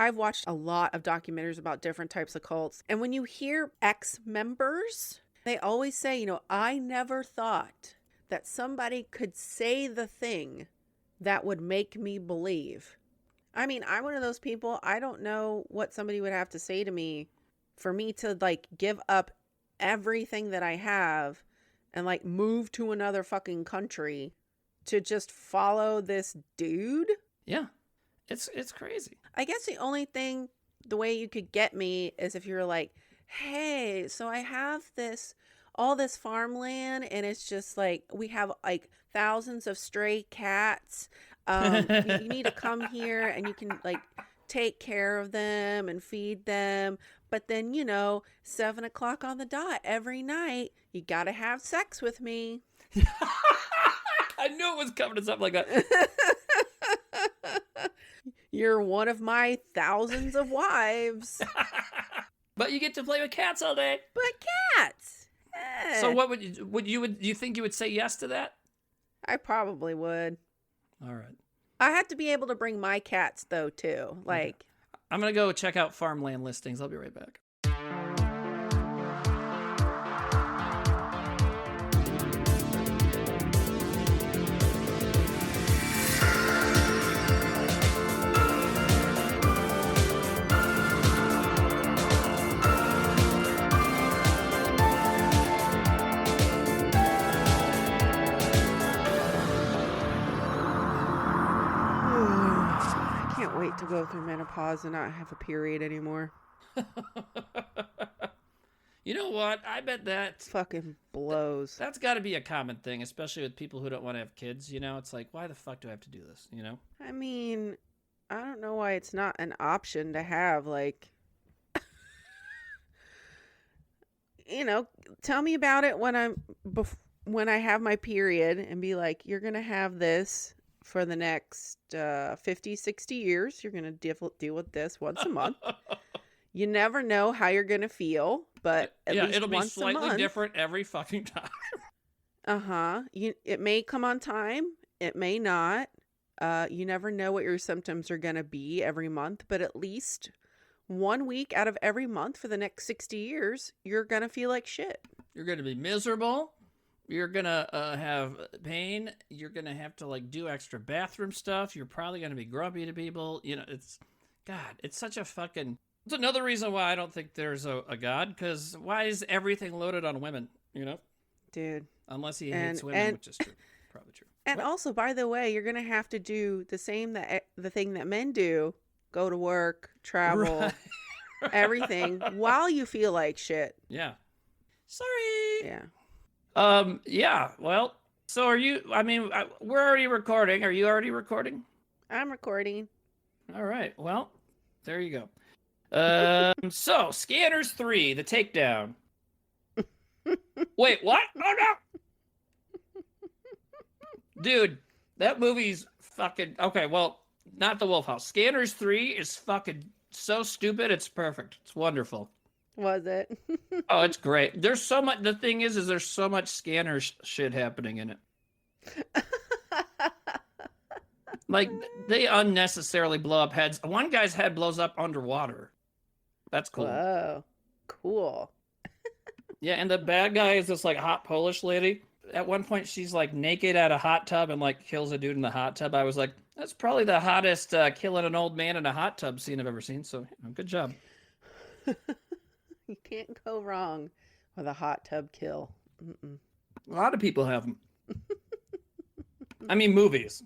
I've watched a lot of documentaries about different types of cults. And when you hear ex-members, they always say, you know, I never thought that somebody could say the thing that would make me believe. I mean, I'm one of those people, I don't know what somebody would have to say to me for me to like give up everything that I have and like move to another fucking country to just follow this dude. Yeah. It's crazy. I guess the only thing, the way you could get me is if you're like, hey, so I have all this farmland and it's just like, we have like thousands of stray cats. You need to come here and you can like take care of them and feed them. But then, 7:00 on the dot every night, you got to have sex with me. I knew it was coming to something like that. You're one of my thousands of wives. But you get to play with cats all day. But cats. So what would you think you would say yes to that? I probably would. All right. I have to be able to bring my cats though too. Like, okay. I'm going to go check out farmland listings. I'll be right back. Wait to go through menopause and not have a period anymore. You know what? I bet that fucking blows. That's got to be a common thing, especially with people who don't want to have kids. It's like, why the fuck do I have to do this? I mean, I don't know why it's not an option to have, like, tell me about it when I have my period and be like, you're gonna have this for the next 50, 60 years. You're going to deal with this once a month. You never know how you're going to feel, but at least it'll once be slightly a month. different every fucking time. Uh-huh. It may come on time. It may not. You never know what your symptoms are going to be every month, but at least 1 week out of every month for the next 60 years, you're going to feel like shit. You're going to be miserable. You're going to have pain. You're going to have to like do extra bathroom stuff. You're probably going to be grumpy to people. It's such a fucking... It's another reason why I don't think there's a God, because why is everything loaded on women, Dude. Unless he hates women, which is true. Probably true. And also, by the way, you're going to have to do the thing that men do. Go to work, travel, right. Everything, while you feel like shit. Yeah. Sorry. Yeah. Yeah, well, so are you, we're already recording. Are you already recording? I'm recording. All right, well, there you go. So, Scanners 3, The Takedown. Wait, what? Oh, no! Dude, that movie's fucking, okay, well, not The Wolf House. Scanners 3 is fucking so stupid, it's perfect. It's wonderful. Was it? Oh, it's great. There's so much. The thing is there's so much scanner shit happening in it. Like, they unnecessarily blow up heads. One guy's head blows up underwater. That's cool. Whoa, cool. Yeah, and the bad guy is this like hot Polish lady. At one point, she's like naked at a hot tub and like kills a dude in the hot tub. I was like, that's probably the hottest killing an old man in a hot tub scene I've ever seen. So, good job. You can't go wrong with a hot tub kill. Mm-mm. A lot of people have them. I mean, movies.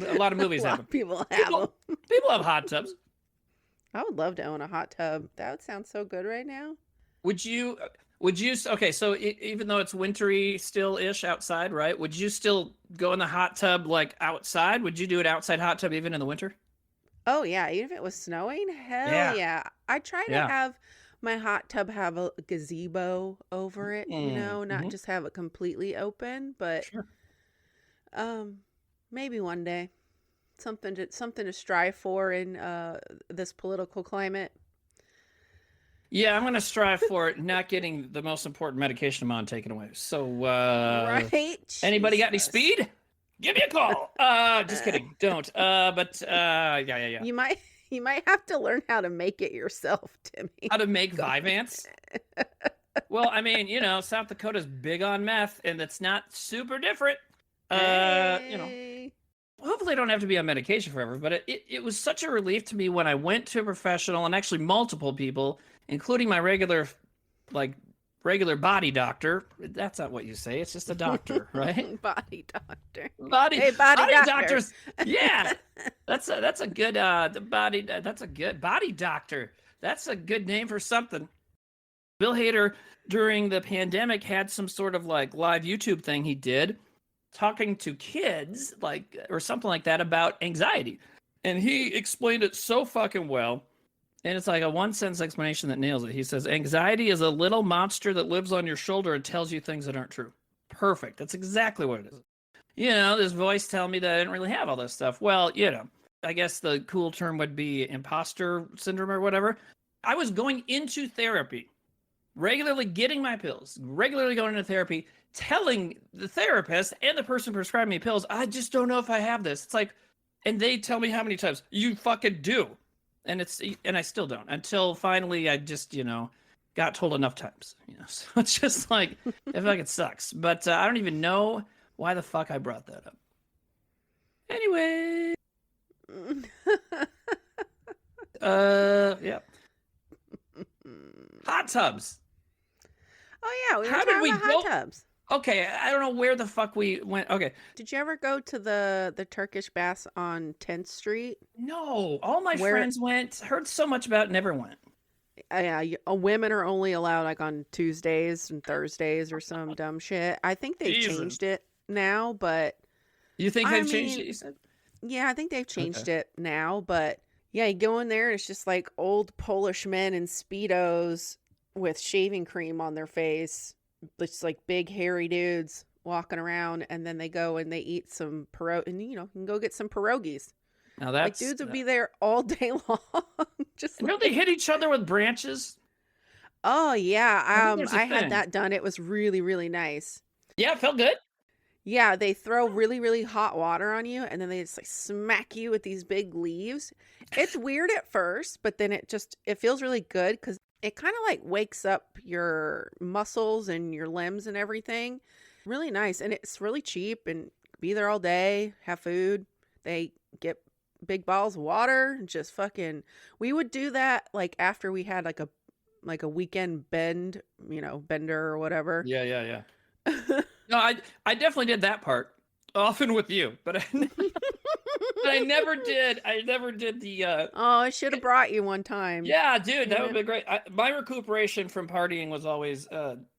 A lot of movies have them. People have them. People have hot tubs. I would love to own a hot tub. That would sound so good right now. Would you, okay, so even though it's wintry still-ish outside, right? Would you still go in the hot tub, like, outside? Would you do an outside hot tub even in the winter? Oh, yeah. Even if it was snowing? Hell yeah. I try to have my hot tub have a gazebo over it, not just have it completely open, but sure. Maybe one day. Something to strive for in this political climate. Yeah, I'm going to strive for it, not getting the most important medication I'm on taken away. So, right? Anybody got any speed? Give me a call. Just kidding. Don't. But yeah. You might You might have to learn how to make it yourself, Timmy. How to make Vyvanse? Well, I mean, South Dakota's big on meth, and it's not super different. Hey. Hopefully I don't have to be on medication forever, but it was such a relief to me when I went to a professional, and actually multiple people, including my regular body doctor. That's not what you say. It's just a doctor, right? Body doctor. Hey, body doctor. doctors. Yeah. That's a good that's a good body doctor. That's a good name for something. Bill Hader, during the pandemic, had some sort of like live YouTube thing he did talking to kids, like, or something like that, about anxiety. And he explained it so fucking well. And it's like a one-sentence explanation that nails it. He says, anxiety is a little monster that lives on your shoulder and tells you things that aren't true. Perfect. That's exactly what it is. This voice telling me that I didn't really have all this stuff. Well, I guess the cool term would be imposter syndrome or whatever. I was going into therapy, regularly getting my pills, regularly going into therapy, telling the therapist and the person prescribing me pills, I just don't know if I have this. It's like, and they tell me how many times, you fucking do. And I still don't, until finally I just, got told enough times. So it's just like, it fucking sucks. But I don't even know why the fuck I brought that up. Anyway. Yeah. Hot tubs. Oh yeah, we were How talking did we about go? hot tubs. Okay, I don't know where the fuck we went. Okay. Did you ever go to the Turkish baths on 10th Street? No, all my friends went. Heard so much about it, never went. Yeah, women are only allowed like on Tuesdays and Thursdays or some dumb shit. I think they've changed it now, but you think they've changed it? You said? Yeah, I think they've changed it now, but yeah, you go in there, it's just like old Polish men in Speedos with shaving cream on their face. It's like big hairy dudes walking around, and then they go and they eat some and you can go get some pierogies. Now that's like dudes would be there all day long. Just they hit each other with branches. Oh yeah, I had that done. It was really, really nice. Yeah, it felt good. Yeah, they throw really, really hot water on you, and then they just like smack you with these big leaves. It's weird at first, but then it feels really good because it kind of like wakes up your muscles and your limbs and everything. Really nice. And it's really cheap, and be there all day, have food. They get big bottles of water and just fucking, we would do that like after we had like a weekend bender or whatever. Yeah. No, I definitely did that part often with you, but I never did the oh, I should have brought you one time. Yeah, dude, that would be great. My recuperation from partying was always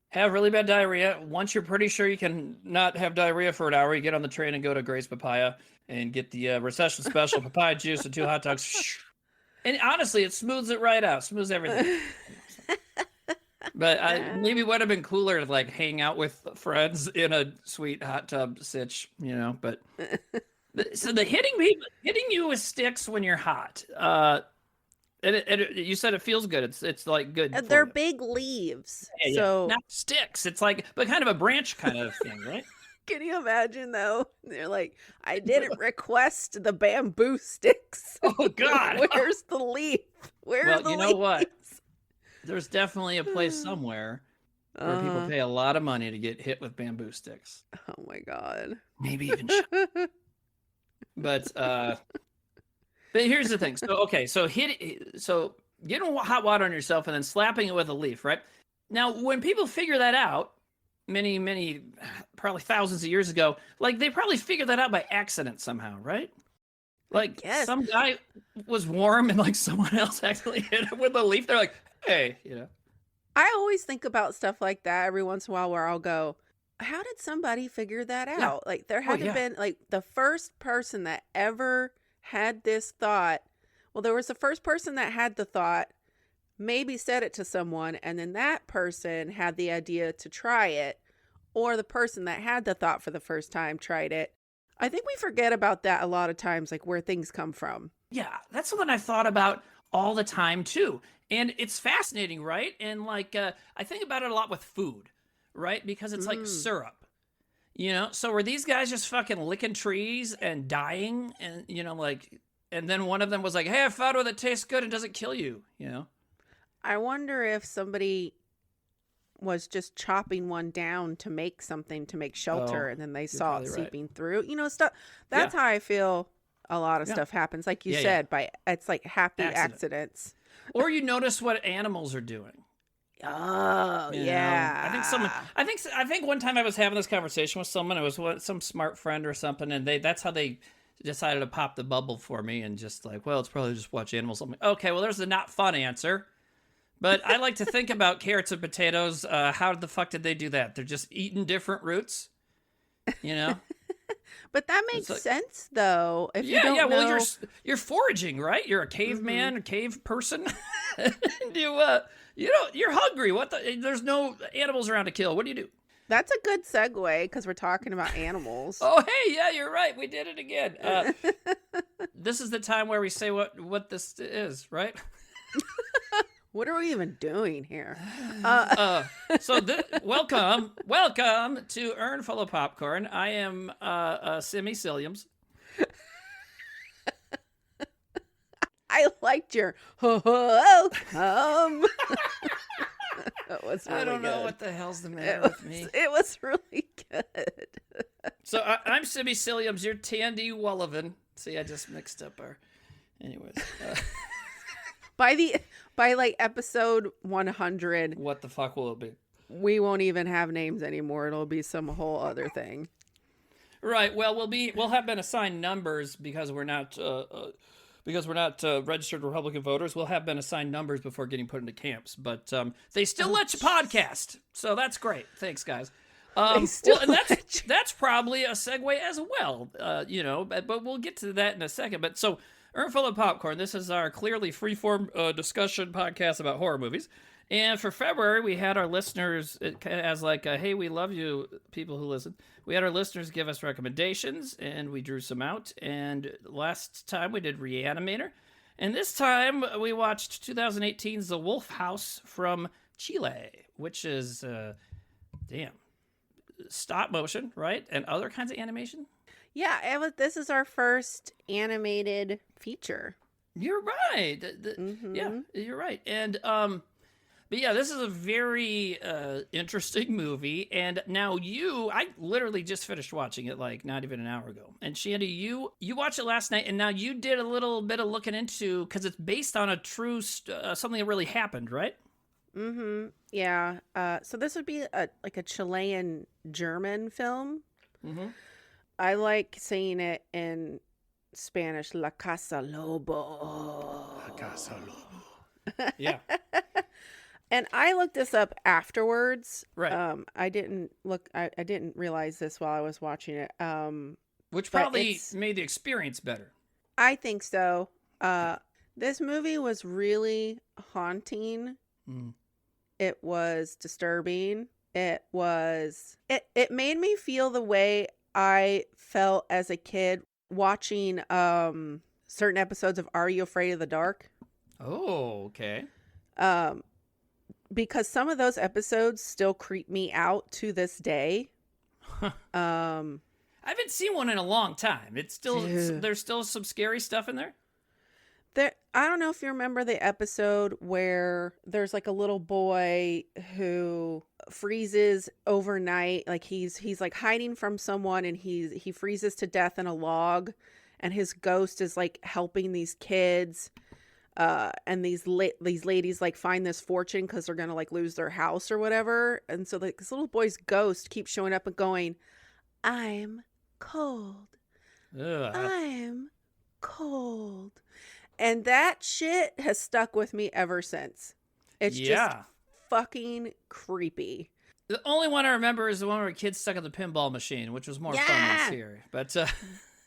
have really bad diarrhea. Once you're pretty sure you can not have diarrhea for an hour, you get on the train and go to Grace Papaya and get the recession special papaya juice and 2 hot dogs. And honestly, it smooths it right out, smooths everything. But maybe it would have been cooler to like hang out with friends in a sweet hot tub sitch, But so the hitting you with sticks when you're hot. You said it feels good. It's like good. They're big leaves, so not sticks. It's like, but kind of a branch kind of thing, right? Can you imagine though? They're like, I didn't request the bamboo sticks. Oh God, where's the leaf? Where are the leaves? What? There's definitely a place somewhere where people pay a lot of money to get hit with bamboo sticks. Oh my God. Maybe even But here's the thing. So getting hot water on yourself and then slapping it with a leaf, right? Now, when people figure that out, many, probably thousands of years ago, like they probably figured that out by accident somehow, right? Like some guy was warm and like someone else actually hit him with a leaf. They're like, hey, I always think about stuff like that every once in a while where I'll go, how did somebody figure that out? Yeah. Like there had to have been like the first person that ever had this thought. Well, there was the first person that had the thought, maybe said it to someone, and then that person had the idea to try it, or the person that had the thought for the first time tried it. I think we forget about that a lot of times, like where things come from. Yeah, that's something I've thought about all the time too. And it's fascinating, right? And like, I think about it a lot with food, right? Because it's like syrup, so were these guys just fucking licking trees and dying and, like and then one of them was like, "Hey, I found one that tastes good and doesn't kill you." I wonder if somebody was just chopping one down to make something to make shelter, and then they saw it seeping through. Stuff. That's how I feel. A lot of stuff happens, like you said, it's like happy accidents. Or you notice what animals are doing. Oh, yeah. I think one time I was having this conversation with someone. It was some smart friend or something, and that's how they decided to pop the bubble for me, and just like, well, it's probably just watch animals. I'm like, okay, well, there's the not fun answer. But I like to think about carrots and potatoes. How the fuck did they do that? They're just eating different roots, But that makes sense, though. If you don't know... well, you're foraging, right? You're a caveman, a cave person. And you're hungry. There's no animals around to kill. What do you do? That's a good segue because we're talking about animals. Oh, hey, yeah, you're right. We did it again. This is the time where we say what this is, right? What are we even doing here? Welcome to Urn Full of Popcorn. I am Simmy Silliams. I liked your welcome. That was really I don't know good. what the hell's the matter with me. It was really good. So I'm Simmy Silliams. You're Tandy Wullivan. See, I just mixed up our... Anyways. By like episode 100, what the fuck will it be? We won't even have names anymore. It'll be some whole other thing. Right. Well, we'll have been assigned numbers because we're not registered Republican voters. We'll have been assigned numbers before getting put into camps, but they still let you podcast, so that's great. Thanks, guys. And that's probably a segue as well. But we'll get to that in a second. But so. Urn Full of Popcorn. This is our clearly freeform discussion podcast about horror movies. And for February, we had our listeners as like, hey, we love you, people who listen. We had our listeners give us recommendations, and we drew some out. And last time we did Reanimator. And this time we watched 2018's The Wolf House from Chile, which is, stop motion, right? And other kinds of animation. Yeah, this is our first animated feature. You're right. Yeah, you're right. And but yeah, this is a very interesting movie. And now I literally just finished watching it like not even an hour ago. And Shandy, you watched it last night, and now you did a little bit of looking into because it's based on a true something that really happened, right? Mm-hmm. Yeah. So this would be a Chilean German film. Mm-hmm. I like saying it in Spanish, La Casa Lobo. La Casa Lobo. Yeah. And I looked this up afterwards. Right. I didn't realize this while I was watching it. Which probably made the experience better. I think so. This movie was really haunting. Mm. It was disturbing. It made me feel the way I felt as a kid watching certain episodes of Are You Afraid of the Dark? Oh, okay. Because some of those episodes still creep me out to this day. I haven't seen one in a long time. There's still some scary stuff in there. I don't know if you remember the episode where there's like a little boy who freezes overnight. Like he's like hiding from someone, and he freezes to death in a log, and his ghost is like helping these kids. And these ladies like find this fortune because they're gonna like lose their house or whatever. And so like this little boy's ghost keeps showing up and going, "I'm cold. Ugh. I'm cold." And that shit has stuck with me ever since. It's just fucking creepy. The only one I remember is the one where kids stuck at the pinball machine, which was more fun than scary. But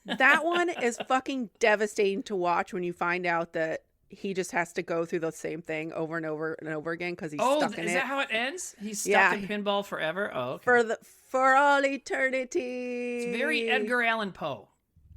that one is fucking devastating to watch when you find out that he just has to go through the same thing over and over and over again because he's stuck in it. Is that how it ends? He's stuck in pinball forever? Oh, okay. For all eternity. It's very Edgar Allan Poe.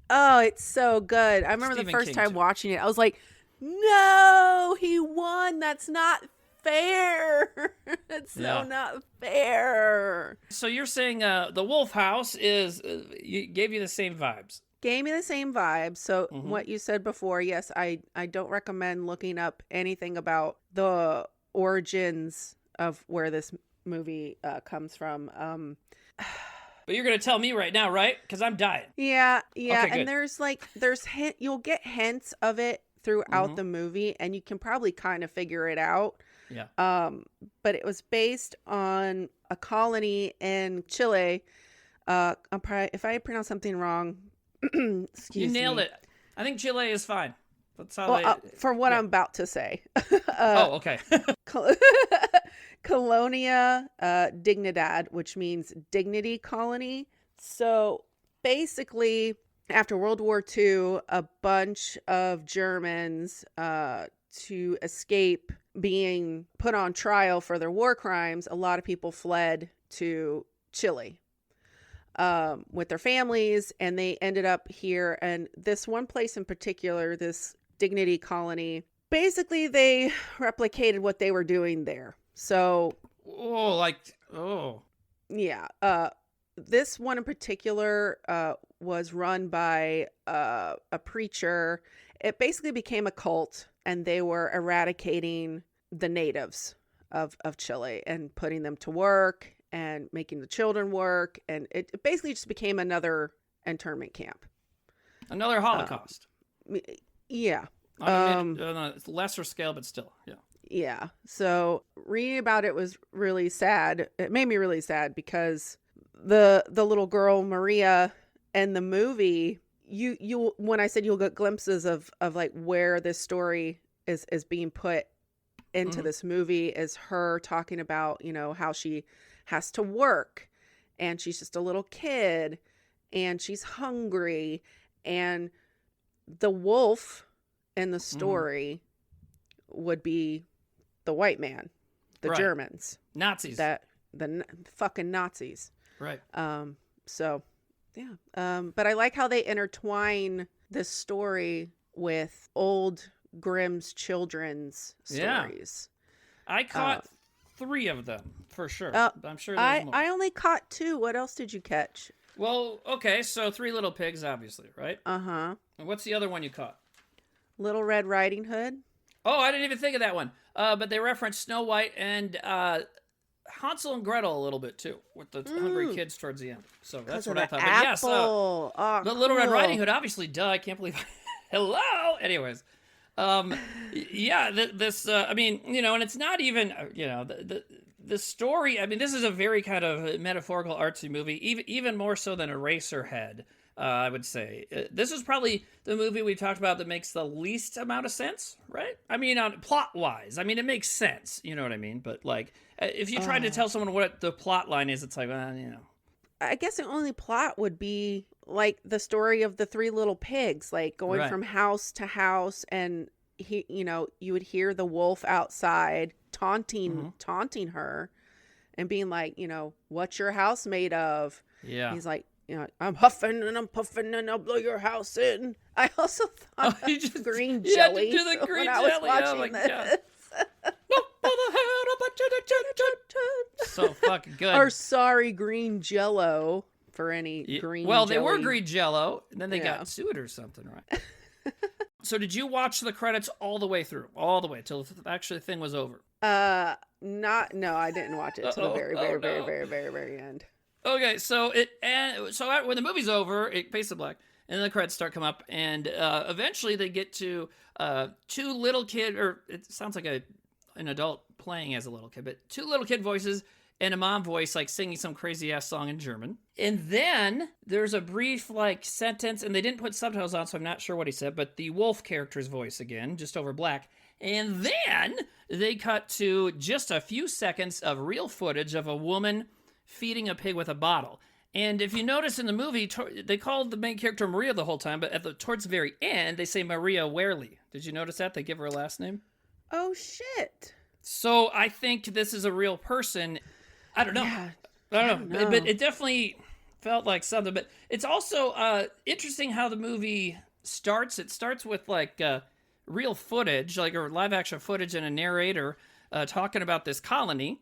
Oh, it's so good. I remember the first time watching it, I was like, no, he won. That's not fair. It's so not fair. So you're saying The Wolf House gave you the same vibes? Gave me the same vibe. So Mm-hmm. what you said before, yes, I don't recommend looking up anything about the origins of where this movie comes from. But you're gonna tell me right now, right? Because I'm dying. Yeah, Okay, and good. there's hint, you'll get hints of it throughout Mm-hmm. the movie, and you can probably kind of figure it out. Yeah. But it was based on a colony in Chile. I'm probably, if I pronounce something wrong, You excuse nailed me. it. I think Chile is fine. That's how Well, they. for what Yeah. I'm about to say, Oh, okay. Col- Colonia Dignidad, which means dignity colony. So basically, after World War II, a bunch of Germans, to escape being put on trial for their war crimes, a lot of people fled to Chile with their families, and they ended up here. And this one place in particular, this dignity colony, basically they replicated what they were doing there. So Oh. yeah, this one in particular was run by a preacher. It basically became a cult, and they were eradicating the natives of Chile and putting them to work and making the children work, and it basically just became another internment camp. Another Holocaust. Yeah. On a lesser scale, but still, yeah. Yeah. So reading about it was really sad. It made me really sad because the little girl Maria in the movie, you when I said you'll get glimpses of like where this story is being put into this movie, is her talking about, how she has to work, and she's just a little kid, and she's hungry, and the wolf in the story would be the white man, the Right. Germans, Nazis. the fucking Nazis. Right. So yeah. But I like how they intertwine this story with old Grimm's children's stories. I caught 3 of them for sure. I'm sure I there's more. I only caught 2. What else did you catch? Well, okay, so 3 Little Pigs, obviously, right? Uh-huh. And what's the other one you caught? Little Red Riding Hood. Oh, I didn't even think of that one. But they referenced Snow White and Hansel and Gretel a little bit too, with the hungry kids towards the end. So that's what I thought. But yes, Apple. the Little Red Riding Hood, obviously, duh, I can't believe. Hello. Anyways, yeah, this. I mean, and it's not even, the story. I mean, this is a very kind of metaphorical artsy movie, even more so than Eraserhead. I would say this is probably the movie we talked about that makes the least amount of sense, right? I mean, on plot wise, I mean, it makes sense, you know what I mean? But like, if you tried to tell someone what the plot line is, it's like, I guess the only plot would be like the story of the 3 little pigs, like going Right. from house to house, and you would hear the wolf outside taunting her and being like, what's your house made of? Yeah. He's like, I'm huffing and I'm puffing and I'll blow your house in. I also thought you of just green you had to jelly do the green when I was jelly. watching Oh my this. God. So fucking good. Or sorry, green jello for any green Well, they jelly. were green jello, and then they Yeah. got sued or something, right? So did you watch the credits all the way through? All the way till actually the thing was over? No, I didn't watch it till the very, very, very, very, very, very end. Okay, so when the movie's over, it fades to black, and then the credits start come up, and eventually they get to 2 little kid, or it sounds like an adult playing as a little kid, but 2 little kid voices and a mom voice like singing some crazy ass song in German. And then there's a brief like sentence, and they didn't put subtitles on, so I'm not sure what he said, but the wolf character's voice again, just over black. And then they cut to just a few seconds of real footage of a woman feeding a pig with a bottle. And if you notice in the movie, they called the main character Maria the whole time, but towards the very end, they say Maria Werley. Did you notice that? They give her a last name. Oh, shit. So I think this is a real person. I don't know. Yeah, I don't know. But it definitely felt like something. But it's also interesting how the movie starts. It starts with like real footage, like or live action footage, and a narrator talking about this colony.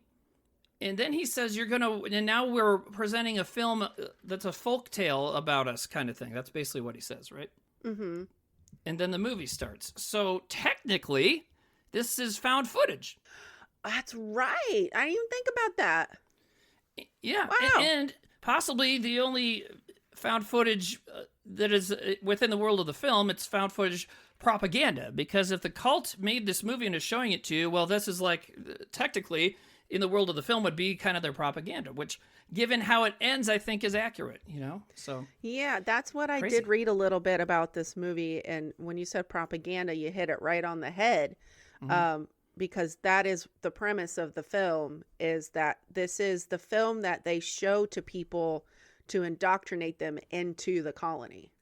And then he says, and now we're presenting a film that's a folk tale about us kind of thing. That's basically what he says, right? Mm-hmm. And then the movie starts. So technically, this is found footage. That's right. I didn't even think about that. Yeah. Wow. And possibly the only found footage that is within the world of the film, it's found footage propaganda. Because if the cult made this movie and is showing it to you, well, this is like, technically, in the world of the film would be kind of their propaganda, which, given how it ends, I think is accurate, So yeah, that's what I crazy. did read a little bit about this movie. And when you said propaganda, you hit it right on the head. Mm-hmm. Because that is the premise of the film, is that this is the film that they show to people to indoctrinate them into the colony.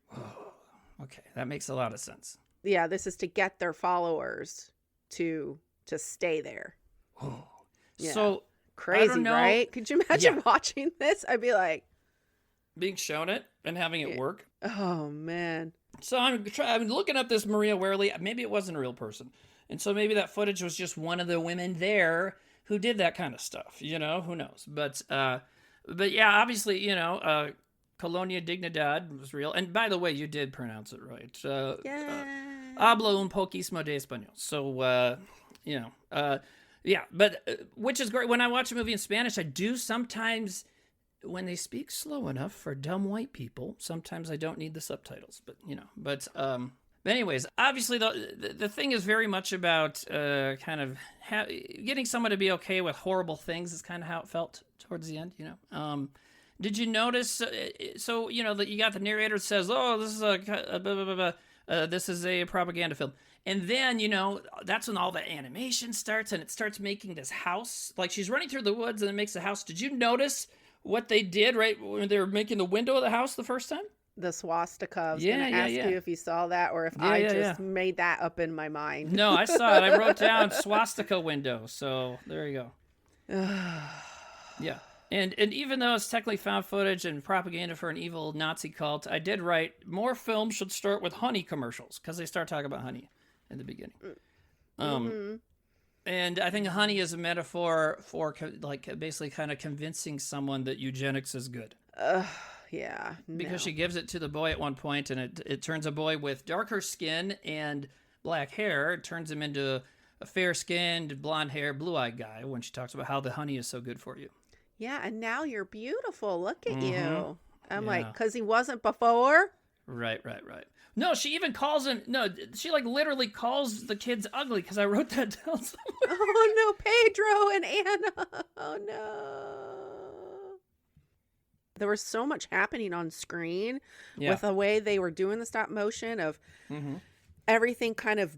Okay, that makes a lot of sense. Yeah, this is to get their followers to stay there. Yeah. So Crazy, right? Could you imagine watching this? I'd be like, being shown it and having it work. Oh man. So I'm looking up this Maria Werley. Maybe it wasn't a real person, and so maybe that footage was just one of the women there who did that kind of stuff. Who knows? But yeah, obviously, Colonia Dignidad was real. And by the way, you did pronounce it right. Hablo un poquísimo de español. So yeah, but which is great. When I watch a movie in Spanish, I do sometimes, when they speak slow enough for dumb white people, sometimes I don't need the subtitles. But anyways, obviously the thing is very much about kind of getting someone to be okay with horrible things. Is kind of how it felt towards the end. Did you notice? So that you got the narrator says, "Oh, this is this is a propaganda film." And then, that's when all the animation starts, and it starts making this house. Like, she's running through the woods, and it makes a house. Did you notice what they did right when they were making the window of the house the first time? The swastika. I was going to ask you if you saw that, or if made that up in my mind. No, I saw it. I wrote down swastika window. So there you go. Yeah. And even though it's technically found footage and propaganda for an evil Nazi cult, I did write, more films should start with honey commercials, because they start talking about honey in the beginning. And I think honey is a metaphor for basically kind of convincing someone that eugenics is good. Yeah. Because she gives it to the boy at one point, and it turns a boy with darker skin and black hair, it turns him into a fair-skinned, blonde hair, blue-eyed guy when she talks about how the honey is so good for you. Yeah, and now you're beautiful. Look at you. I'm like, because he wasn't before? Right. No, she even calls him, she literally calls the kids ugly, because I wrote that down somewhere. Oh no, Pedro and Anna. Oh no. There was so much happening on screen with the way they were doing the stop motion of everything kind of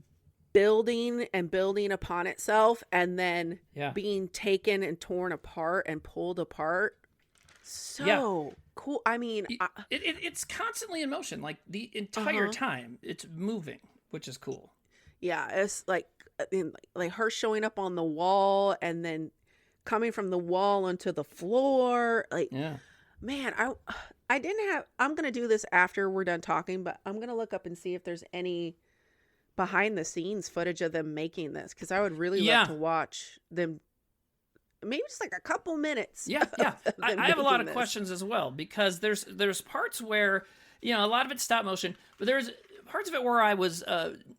building upon itself, and then being taken and torn apart and pulled apart. So cool. I mean, it's constantly in motion, like the entire time. It's moving, which is cool. Yeah, it's like her showing up on the wall and then coming from the wall onto the floor. Man, I didn't have. I'm gonna do this after we're done talking, but I'm gonna look up and see if there's any behind the scenes footage of them making this, because I would really love to watch them. Maybe just like a couple minutes. Yeah. I have a lot of questions as well, because there's parts where, a lot of it's stop motion, but there's parts of it where I was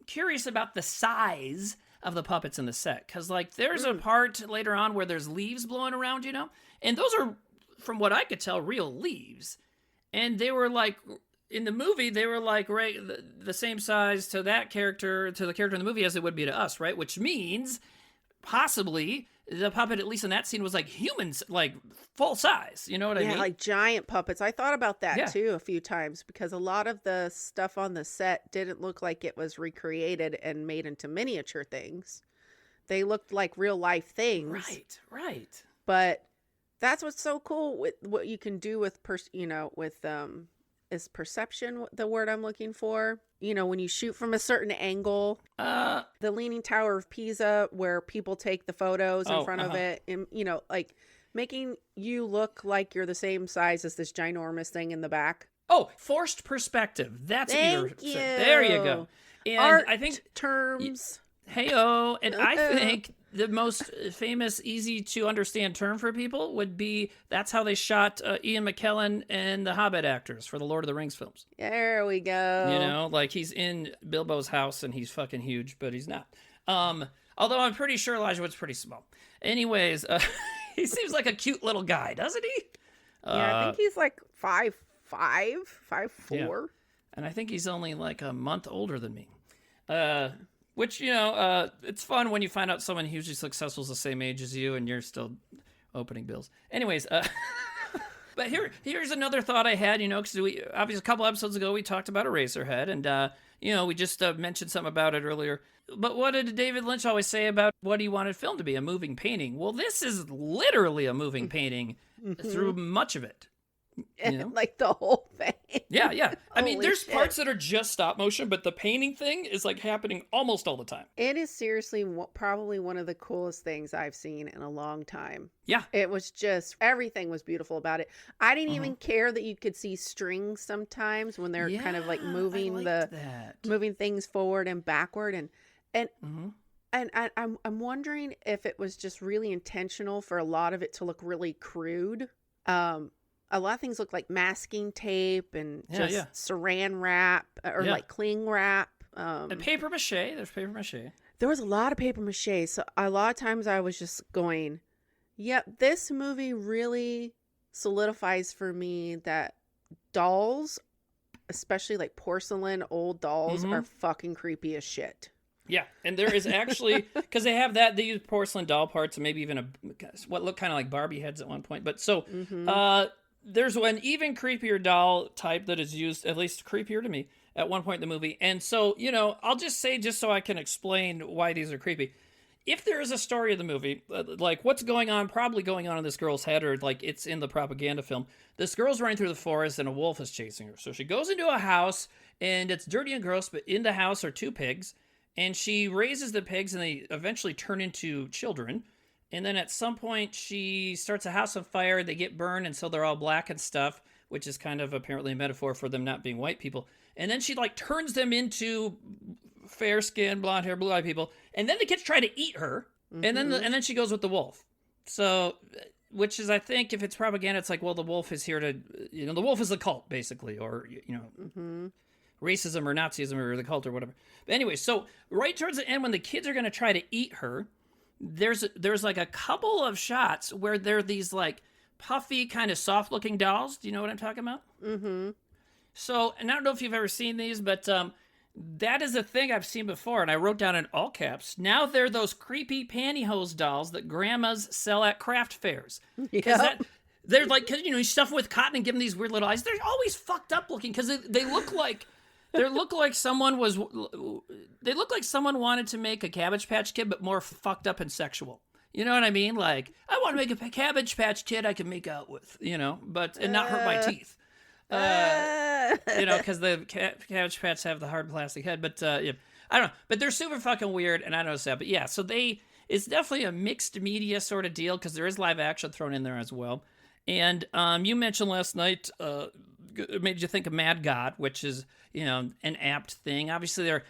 curious about the size of the puppets in the set. Because, there's a part later on where there's leaves blowing around, and those are, from what I could tell, real leaves. And they were in the movie, they were right the same size to the character in the movie as it would be to us, right? Which means possibly the puppet, at least in that scene, was humans, full size. You know what I mean? Yeah, giant puppets. I thought about that too a few times, because a lot of the stuff on the set didn't look like it was recreated and made into miniature things. They looked like real life things. Right. But that's what's so cool with what you can do with is perception the word I'm looking for? When you shoot from a certain angle, the Leaning Tower of Pisa, where people take the photos in front of it, and making you look like you're the same size as this ginormous thing in the back. Oh, forced perspective. That's Thank you. There you go. And Art I think terms. Hey-oh. And I think the most famous, easy to understand term for people would be that's how they shot Ian McKellen and the Hobbit actors for the Lord of the Rings films. There we go. You know, like he's in Bilbo's house and he's fucking huge, but he's not. Although I'm pretty sure Elijah Wood's pretty small. Anyways, he seems like a cute little guy, doesn't he? Yeah, I think he's like 5'5", 5'4". Yeah. And I think he's only like a month older than me. Which, it's fun when you find out someone hugely successful is the same age as you and you're still opening bills. Anyways, but here's another thought I had, because we obviously a couple episodes ago we talked about Eraserhead, and we just mentioned something about it earlier. But what did David Lynch always say about what he wanted film to be? A moving painting. Well, this is literally a moving painting through much of it. Like the whole thing. Yeah. I mean, there's shit. parts that are just stop motion, but the painting thing is like happening almost all the time. It is seriously probably one of the coolest things I've seen in a long time. Yeah. It was just, everything was beautiful about it. I didn't even care that you could see strings sometimes when they're kind of like moving moving things forward and backward. And I'm wondering if it was just really intentional for a lot of it to look really crude. A lot of things look like masking tape and just saran wrap or like cling wrap. And paper mache. There's paper mache. There was a lot of paper mache. So a lot of times I was just going, yep, this movie really solidifies for me that dolls, especially like porcelain old dolls, are fucking creepy as shit. Yeah, and there is actually, because they use porcelain doll parts and maybe even what looked kind of like Barbie heads at one point. But so there's an even creepier doll type that is used, at least creepier to me, at one point in the movie. And so, I'll just say, just so I can explain why these are creepy. If there is a story of the movie, like what's probably going on in this girl's head, or like it's in the propaganda film, this girl's running through the forest and a wolf is chasing her. So she goes into a house and it's dirty and gross, but in the house are two pigs. And she raises the pigs and they eventually turn into children. And then at some point she starts a house on fire. They get burned and so they're all black and stuff, which is kind of apparently a metaphor for them not being white people. And then she like turns them into fair skin, blonde hair, blue eyed people. And then the kids try to eat her. And then she goes with the wolf. So, which is, I think, if it's propaganda, it's like, well, the wolf is here to, the wolf is a cult basically, or, racism or Nazism or the cult or whatever. But anyway, so right towards the end when the kids are going to try to eat her, there's like a couple of shots where they're these like puffy kind of soft looking dolls. Do you know what I'm talking about? So, and I don't know if you've ever seen these, but that is a thing I've seen before, and I wrote down in all caps. Now they're those creepy pantyhose dolls that grandmas sell at craft fairs. They're like, cause you stuff with cotton and give them these weird little eyes. They're always fucked up looking because they look like someone wanted to make a Cabbage Patch Kid, but more fucked up and sexual. You know what I mean? Like, I want to make a Cabbage Patch Kid I can make out with, and not hurt my teeth. Because the Cabbage Patch have the hard plastic head. But I don't know. But they're super fucking weird, and I noticed that. But yeah, so it's definitely a mixed media sort of deal because there is live action thrown in there as well. And you mentioned last night, it made you think of Mad God, which is, an apt thing. Obviously, they're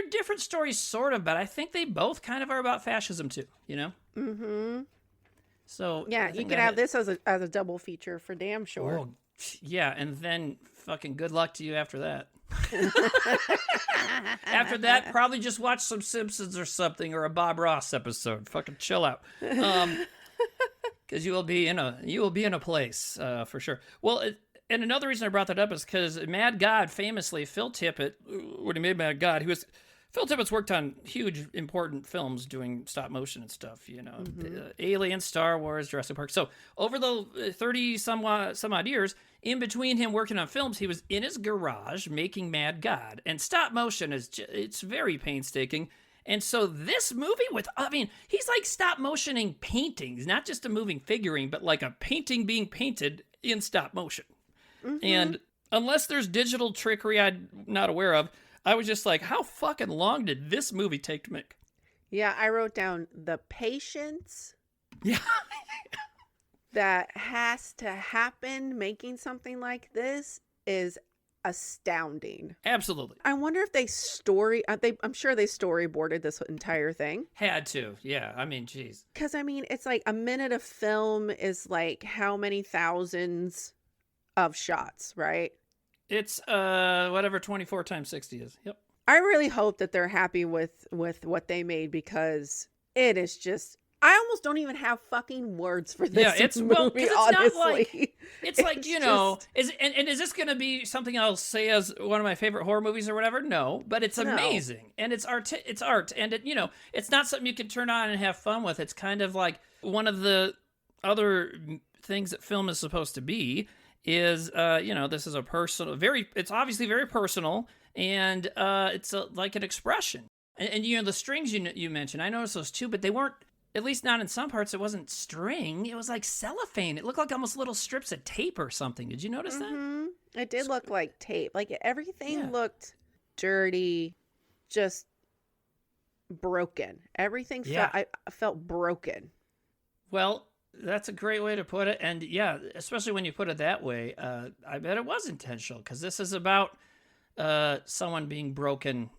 different stories, sort of, but I think they both kind of are about fascism, too, So yeah, you could have this as a double feature for damn sure. Oh, yeah, and then fucking good luck to you after that. After that, probably just watch some Simpsons or something, or a Bob Ross episode. Fucking chill out. Because you will be in a place for sure. Well, and another reason I brought that up is because Mad God, famously, Phil Tippett, when he made Mad God, Phil Tippett's worked on huge, important films doing stop motion and stuff. Alien, Star Wars, Jurassic Park. So over the 30 some odd years, in between him working on films, he was in his garage making Mad God, and stop motion it's very painstaking. And so this movie he's like stop motioning paintings, not just a moving figurine, but like a painting being painted in stop motion. And unless there's digital trickery I'm not aware of, I was just like, how fucking long did this movie take to make? Yeah, I wrote down the patience that has to happen making something like this is astounding. Absolutely. I wonder if I'm sure they storyboarded this entire thing. Had to. Yeah. I mean, geez. Because, I mean, it's like a minute of film is like how many thousands of shots, right? It's whatever 24 times 60 is. Yep. I really hope that they're happy with what they made, because it is just, I almost don't even have fucking words for this movie, it's honestly. It's like, you know, is this going to be something I'll say as one of my favorite horror movies or whatever? No, but it's amazing. And it's art, and it, you know, it's not something you can turn on and have fun with. It's kind of like one of the other things that film is supposed to be is, you know, this is a personal, it's obviously very personal, and it's like an expression. And, you know, the strings you mentioned, I noticed those too, but they weren't, at least not in some parts, it wasn't string. It was like cellophane. It looked like almost little strips of tape or something. Did you notice that? It did look like tape. Like everything looked dirty, just broken. Everything I felt broken. Well, that's a great way to put it. And yeah, especially when you put it that way, I bet it was intentional, because this is about someone being broken,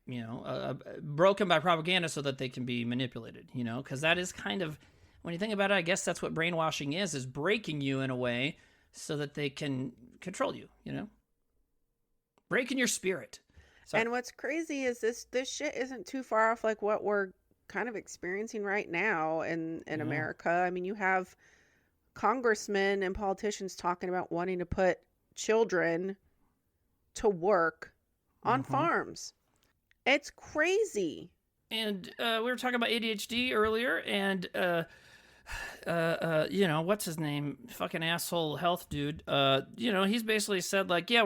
you know, broken by propaganda so that they can be manipulated, you know, because that is kind of, when you think about it, I guess that's what brainwashing is breaking you in a way so that they can control you, you know, breaking your spirit. And what's crazy is this shit isn't too far off like what we're kind of experiencing right now in America. I mean, you have congressmen and politicians talking about wanting to put children to work on farms. It's crazy. And we were talking about ADHD earlier, and you know, what's his name? Fucking asshole health dude. You know, he's basically said like, yeah,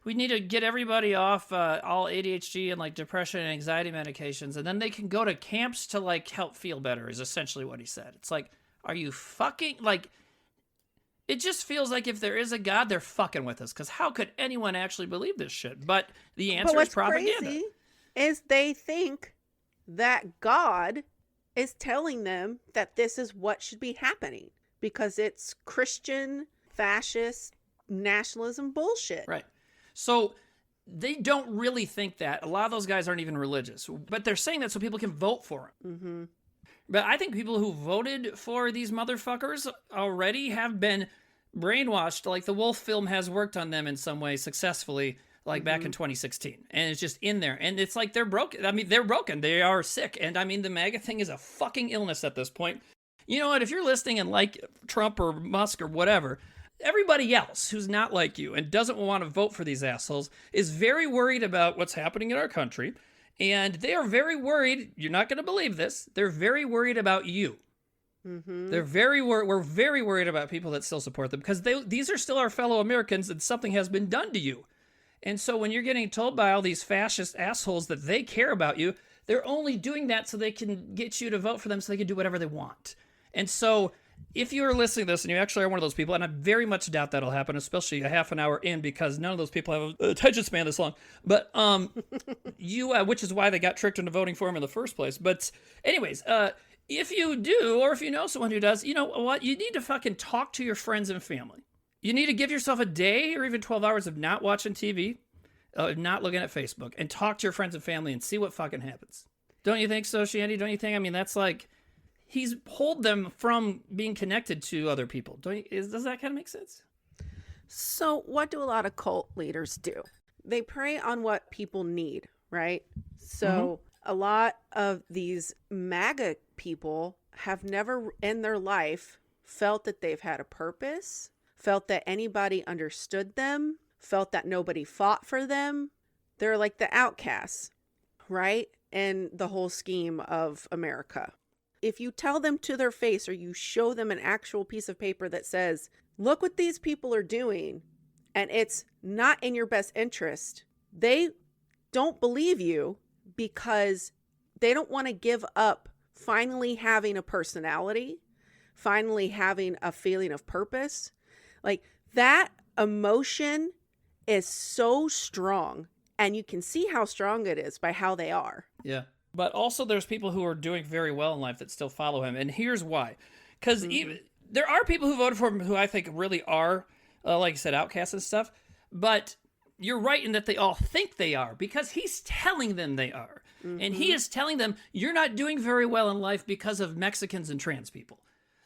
we need to get everybody off all ADHD and like depression and anxiety medications, and then they can go to camps to like help feel better, is essentially what he said. It's like, are you fucking, like, it just feels like if there is a God, they're fucking with us, because how could anyone actually believe this shit? But the answer is propaganda. Crazy is they think that God is telling them that this is what should be happening because it's Christian fascist nationalism bullshit. Right. So they don't really think that. A lot of those guys aren't even religious, but they're saying that so people can vote for them. Mm-hmm. But I think people who voted for these motherfuckers already have been brainwashed. Like the Wolf film has worked on them in some way successfully, like back in 2016. And it's just in there. And it's like they're broken. I mean, they're broken. They are sick. And I mean, the MAGA thing is a fucking illness at this point. You know what? If you're listening and like Trump or Musk or whatever, everybody else who's not like you and doesn't want to vote for these assholes is very worried about what's happening in our country. And they are very worried. You're not going to believe this. They're very worried about you. Mm-hmm. We're very worried about people that still support them, because these are still our fellow Americans, and something has been done to you. And so when you're getting told by all these fascist assholes that they care about you, they're only doing that so they can get you to vote for them so they can do whatever they want. And so if you're listening to this and you actually are one of those people, and I very much doubt that'll happen, especially a half an hour in, because none of those people have an attention span this long. But you, which is why they got tricked into voting for him in the first place. But anyways, if you do, or if you know someone who does, you know what? You need to fucking talk to your friends and family. You need to give yourself a day or even 12 hours of not watching TV, not looking at Facebook, and talk to your friends and family and see what fucking happens. Don't you think so, Shandi? Don't you think? I mean, that's like, he's pulled them from being connected to other people. Does that kind of make sense? So what do a lot of cult leaders do? They prey on what people need, right? So a lot of these MAGA people have never in their life felt that they've had a purpose, felt that anybody understood them, felt that nobody fought for them. They're like the outcasts, right? In the whole scheme of America. If you tell them to their face, or you show them an actual piece of paper that says, look what these people are doing, and it's not in your best interest, they don't believe you, because they don't want to give up finally having a personality, finally having a feeling of purpose. Like, that emotion is so strong, and you can see how strong it is by how they are. Yeah. But also there's people who are doing very well in life that still follow him. And here's why. Because even there are people who voted for him who I think really are, like I said, outcasts and stuff. But you're right in that they all think they are because he's telling them they are. And he is telling them, you're not doing very well in life because of Mexicans and trans people.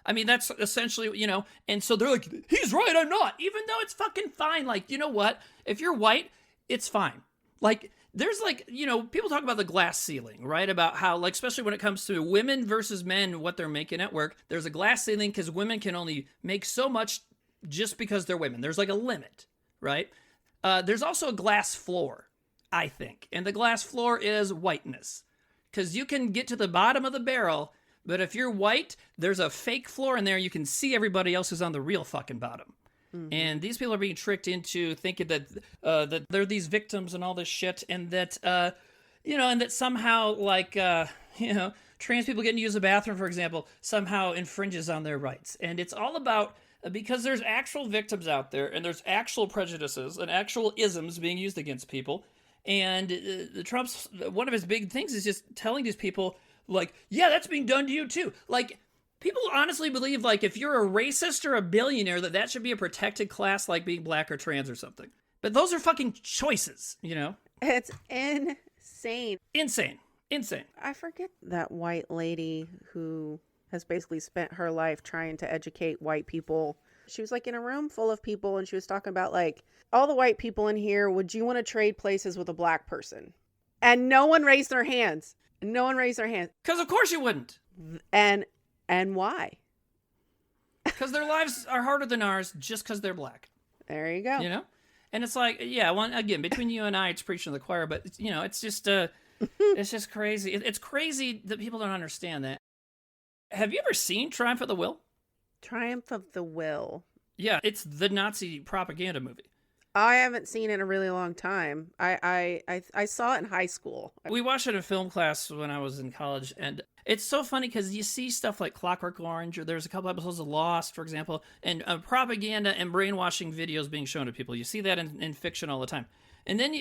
I mean, that's essentially, and so they're like, he's right, I'm not, even though it's fucking fine. Like, you know what? If you're white, it's fine. Like, there's like, people talk about the glass ceiling, right? About how, like, especially when it comes to women versus men, what they're making at work, there's a glass ceiling because women can only make so much just because they're women. There's like a limit, right? There's also a glass floor, I think. And the glass floor is whiteness. Because you can get to the bottom of the barrel, but if you're white, there's a fake floor in there. You can see everybody else who's on the real fucking bottom. And these people are being tricked into thinking that that they're these victims and all this shit, and that and that somehow, like trans people getting to use the bathroom, for example, somehow infringes on their rights. And it's all about because there's actual victims out there, and there's actual prejudices and actual isms being used against people. And the Trump's one of his big things is just telling these people, like, yeah, that's being done to you too. Like, people honestly believe, like, if you're a racist or a billionaire, that should be a protected class, like being black or trans or something. But those are fucking choices, It's insane. Insane. I forget that white lady who has basically spent her life trying to educate white people. She was like in a room full of people, and she was talking about, like, all the white people in here, would you want to trade places with a black person? And no one raised their hands. Because of course you wouldn't. And why? Because their lives are harder than ours just because they're black. There you go. And it's like, yeah, well, again, between you and I, it's preaching to the choir, but, it's just, it's just crazy. It's crazy that people don't understand that. Have you ever seen Triumph of the Will? Triumph of the Will. Yeah, it's the Nazi propaganda movie. I haven't seen it in a really long time. I saw it in high school. We watched it in film class when I was in college, and it's so funny because you see stuff like Clockwork Orange, or there's a couple episodes of Lost, for example, and propaganda and brainwashing videos being shown to people. You see that in fiction all the time. And then,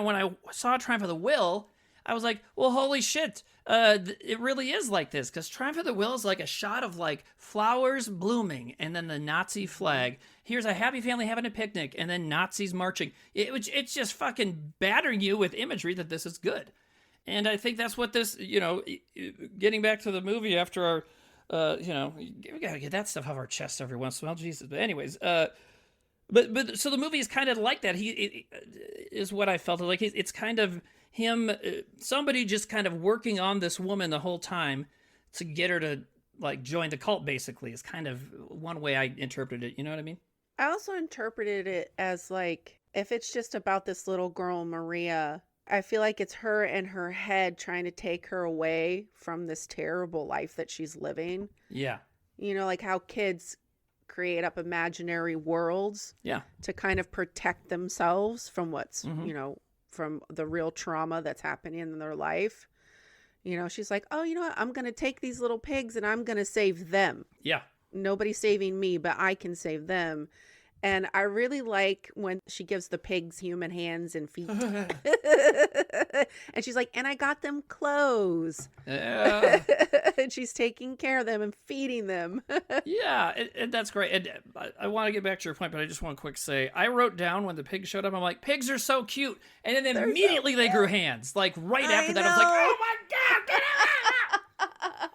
when I saw Triumph of the Will, I was like, well, holy shit, it really is like this, because Triumph of the Will is like a shot of, like, flowers blooming, and then the Nazi flag. Here's a happy family having a picnic, and then Nazis marching. It's just fucking battering you with imagery that this is good. And I think that's what this, getting back to the movie after our, we gotta get that stuff off our chest every once in a while, Jesus. But anyways, but so the movie is kind of like that. He is what I felt like. It's kind of him, somebody just kind of working on this woman the whole time to get her to, like, join the cult, basically, is kind of one way I interpreted it. You know what I mean? I also interpreted it as, like, if it's just about this little girl, Maria, I feel like it's her in her head trying to take her away from this terrible life that she's living. Yeah. Like how kids create up imaginary worlds. Yeah. To kind of protect themselves from what's, from the real trauma that's happening in their life. She's like, oh, you know what? I'm going to take these little pigs and I'm going to save them. Yeah. Nobody's saving me, but I can save them. And I really like when she gives the pigs human hands and feet. And she's like, and I got them clothes. Yeah. And she's taking care of them and feeding them. Yeah, and that's great. And I want to get back to your point, but I just want to quick say, I wrote down when the pig showed up, I'm like, pigs are so cute. And then immediately they grew hands. Like right after that, I was like, oh my God, get out!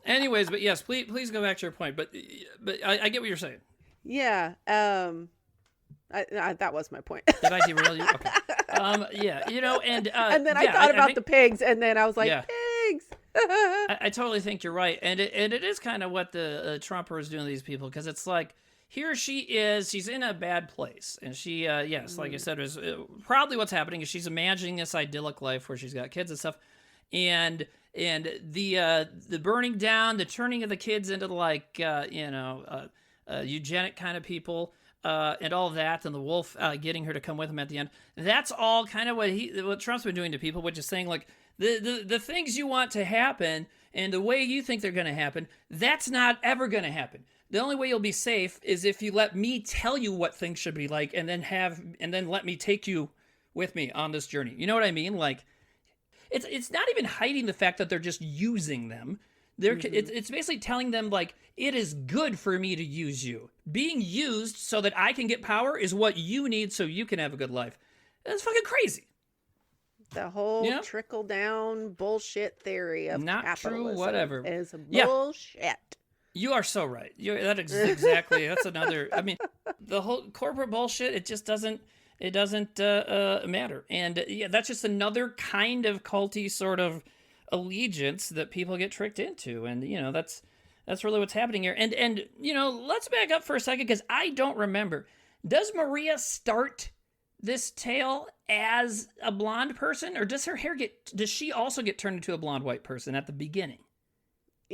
Anyways, but yes, please go back to your point. But I get what you're saying. Yeah. That was my point. Did I derail you? Okay. Yeah, and then I thought about the pigs, and then I was like, pigs. I totally think you're right, and it is kind of what the Trumper is doing to these people, because it's like, here she is, she's in a bad place, and she, yes, like I said, is probably what's happening is she's imagining this idyllic life where she's got kids and stuff, and the burning down, the turning of the kids into like eugenic kind of people, and all that, and the wolf getting her to come with him at the end. That's all kind of what Trump's been doing to people, which is saying, like, the things you want to happen and the way you think they're going to happen, that's not ever going to happen. The only way you'll be safe is if you let me tell you what things should be like, and then let me take you with me on this journey. You know what I mean? Like, it's not even hiding the fact that they're just using them. It's basically telling them, like, it is good for me to use you. Being used so that I can get power is what you need so you can have a good life. That's fucking crazy. The whole trickle down bullshit theory of not capitalism true, whatever. is bullshit. You are so right. Exactly. That's another. I mean, the whole corporate bullshit. It just doesn't. It doesn't matter. And that's just another kind of culty sort of allegiance that people get tricked into. And that's really what's happening here. And let's back up for a second, because I don't remember. Does Maria start this tale as a blonde person, or does she also get turned into a blonde white person at the beginning?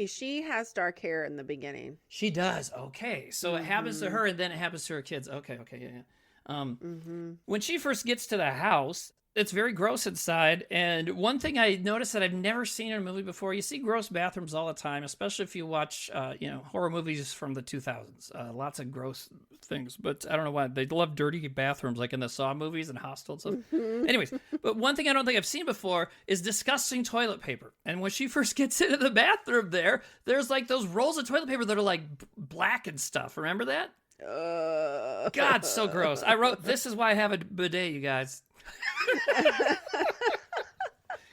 She has dark hair in the beginning. She does. Okay. So it happens to her, and then it happens to her kids. Okay. Yeah. When she first gets to the house, it's very gross inside. And one thing I noticed that I've never seen in a movie before, you see gross bathrooms all the time, especially if you watch, horror movies from the 2000s. Lots of gross things, but I don't know why. They love dirty bathrooms, like in the Saw movies and Hostel and stuff. Anyways, but one thing I don't think I've seen before is disgusting toilet paper. And when she first gets into the bathroom there's like those rolls of toilet paper that are like black and stuff. Remember that? God, so gross. I wrote, this is why I have a bidet, you guys.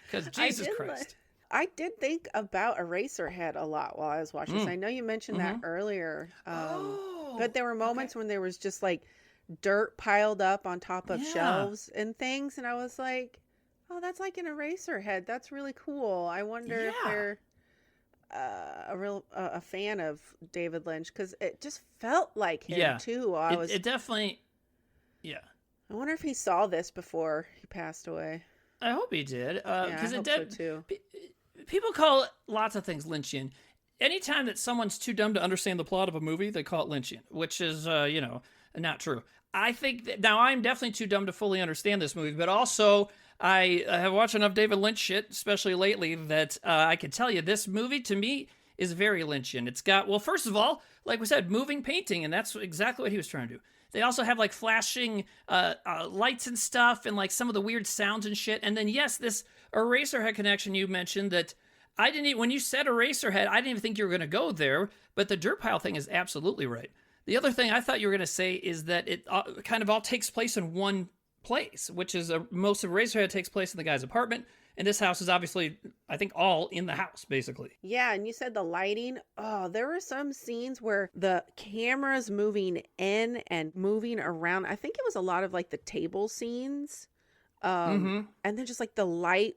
Because Jesus Christ. I did think about Eraserhead a lot while I was watching this. I know you mentioned that earlier. But there were moments when there was just like dirt piled up on top of shelves and things. And I was like, oh, that's like an Eraserhead. That's really cool. I wonder if they're a fan of David Lynch, because it just felt like him too. It definitely, I wonder if he saw this before he passed away. I hope he did. Because I hope so too. People call lots of things Lynchian. Anytime that someone's too dumb to understand the plot of a movie, they call it Lynchian, which is, not true. I think that now I'm definitely too dumb to fully understand this movie, but also I have watched enough David Lynch shit, especially lately, that I can tell you this movie to me is very Lynchian. It's got, well, first of all, like we said, moving painting, and that's exactly what he was trying to do. They also have like flashing lights and stuff, and like some of the weird sounds and shit. And then yes, this Eraserhead connection you mentioned that I didn't even, when you said Eraserhead, I didn't even think you were going to go there. But the dirt pile thing is absolutely right. The other thing I thought you were going to say is that it kind of all takes place in one place, which is most of Eraserhead takes place in the guy's apartment. And this house is obviously, I think, all in the house, basically. Yeah, and you said the lighting. Oh, there were some scenes where the camera's moving in and moving around. I think it was a lot of like the table scenes. And then just like the light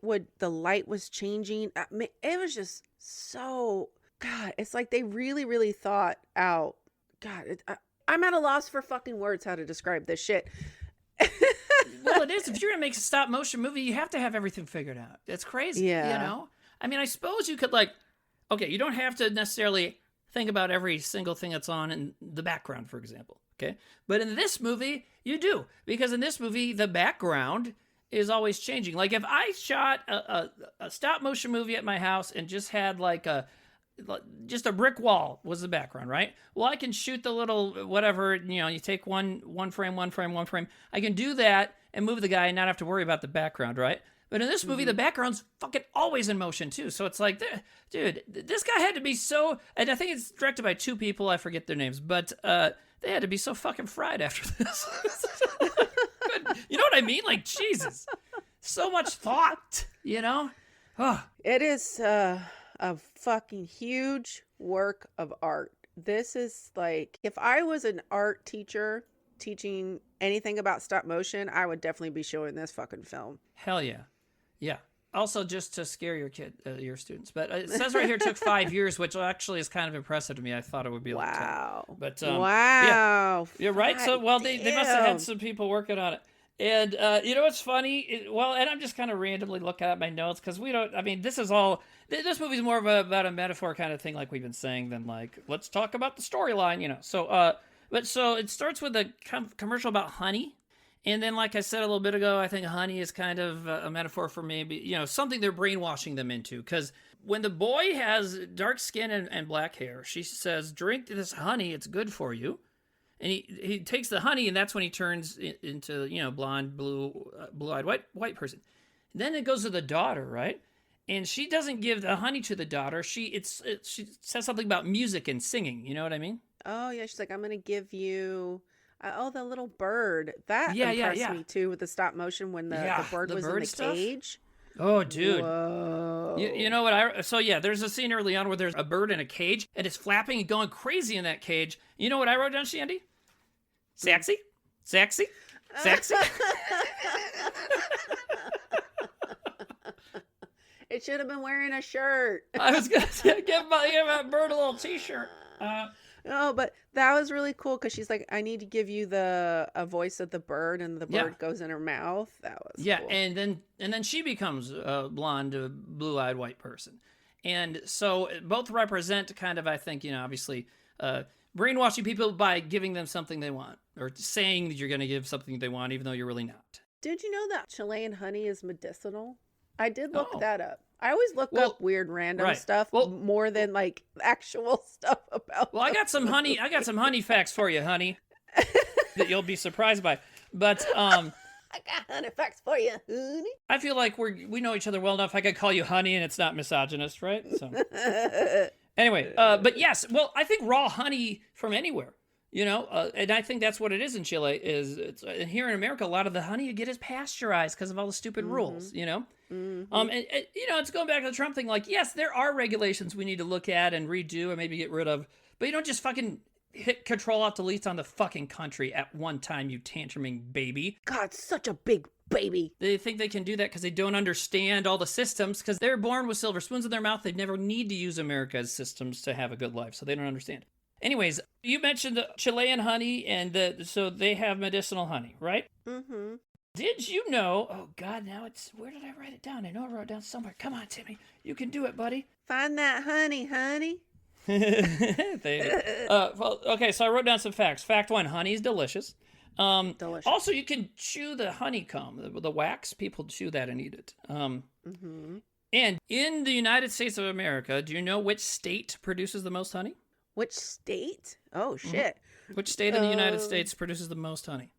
was changing. I mean, it was just so, God, it's like they really, really thought out. God, I'm at a loss for fucking words how to describe this shit. Well, it is. If you're going to make a stop motion movie, you have to have everything figured out. It's crazy. Yeah. I mean, I suppose you could you don't have to necessarily think about every single thing that's on in the background, for example. Okay. But in this movie, you do. Because in this movie, the background is always changing. Like if I shot a stop motion movie at my house and just had just a brick wall was the background, right? Well, I can shoot the little whatever, you take one frame. I can do that and move the guy and not have to worry about the background, right? But in this movie, the background's fucking always in motion too. So it's like, dude, this guy had to be so, and I think it's directed by two people, I forget their names, but they had to be so fucking fried after this. You know what I mean? Like, Jesus. So much thought, Oh. It is a fucking huge work of art. This is like, if I was an art teacher teaching anything about stop motion, I would definitely be showing this fucking film. Hell yeah. Yeah. Also, just to scare your students. But it says right here it took 5 years, which actually is kind of impressive to me. I thought it would be like 10. But, wow. Yeah. You're right. So, well, they must have had some people working on it. And, what's funny? And I'm just kind of randomly looking at my notes because this movie's more about a metaphor kind of thing, like we've been saying, than like, let's talk about the storyline, So, so it starts with a commercial about honey. And then, like I said a little bit ago, I think honey is kind of a metaphor for maybe, something they're brainwashing them into. Because when the boy has dark skin and black hair, she says, drink this honey, it's good for you. And he takes the honey, and that's when he turns into, blonde, blue-eyed, white person. And then it goes to the daughter, right? And she doesn't give the honey to the daughter. She says something about music and singing. You know what I mean? Oh, yeah. She's like, I'm going to give you. Oh, the little bird. That Yeah, impressed yeah. me too with the stop motion when the Yeah, bird the was in bird the stuff? cage. Oh, dude. Whoa. You know what so yeah, there's a scene early on where there's a bird in a cage and it's flapping and going crazy in that cage. You know what I wrote down, Shandy? Sexy? Sexy? Sexy? It should have been wearing a shirt. I was going to give that bird a little t-shirt. Oh, but that was really cool because she's like, I need to give you a voice of the bird, and the bird goes in her mouth. That was cool. and then she becomes a blonde, blue-eyed white person. And so both represent kind of, I think, obviously brainwashing people by giving them something they want or saying that you're going to give something they want even though you're really not. Did you know that Chilean honey is medicinal? I did look that up. I always look up weird random stuff more than like actual stuff about. Well, I got some honey facts for you, honey, that you'll be surprised by. But I got honey facts for you, honey. I feel like we know each other well enough. I could call you honey, and it's not misogynist, right? So anyway, but yes, well, I think raw honey from anywhere. And I think that's what it is in Chile. It's here in America, a lot of the honey you get is pasteurized because of all the stupid rules. And it's going back to the Trump thing. Like, yes, there are regulations we need to look at and redo and maybe get rid of, but you don't just fucking hit Control Alt Delete on the fucking country at one time, you tantruming baby. God, such a big baby. They think they can do that because they don't understand all the systems because they're born with silver spoons in their mouth. They never need to use America's systems to have a good life, so they don't understand. Anyways, you mentioned the Chilean honey, and so they have medicinal honey, right? Mm-hmm. Did you know? Oh, God, now where did I write it down? I know I wrote it down somewhere. Come on, Timmy. You can do it, buddy. Find that honey. Well, okay, so I wrote down some facts. Fact 1, honey is delicious. Delicious. Also, you can chew the honeycomb, the wax. People chew that and eat it. Mm-hmm. And in the United States of America, do you know which state produces the most honey? Which state? Oh, shit. Mm-hmm. Which state in the United States produces the most honey?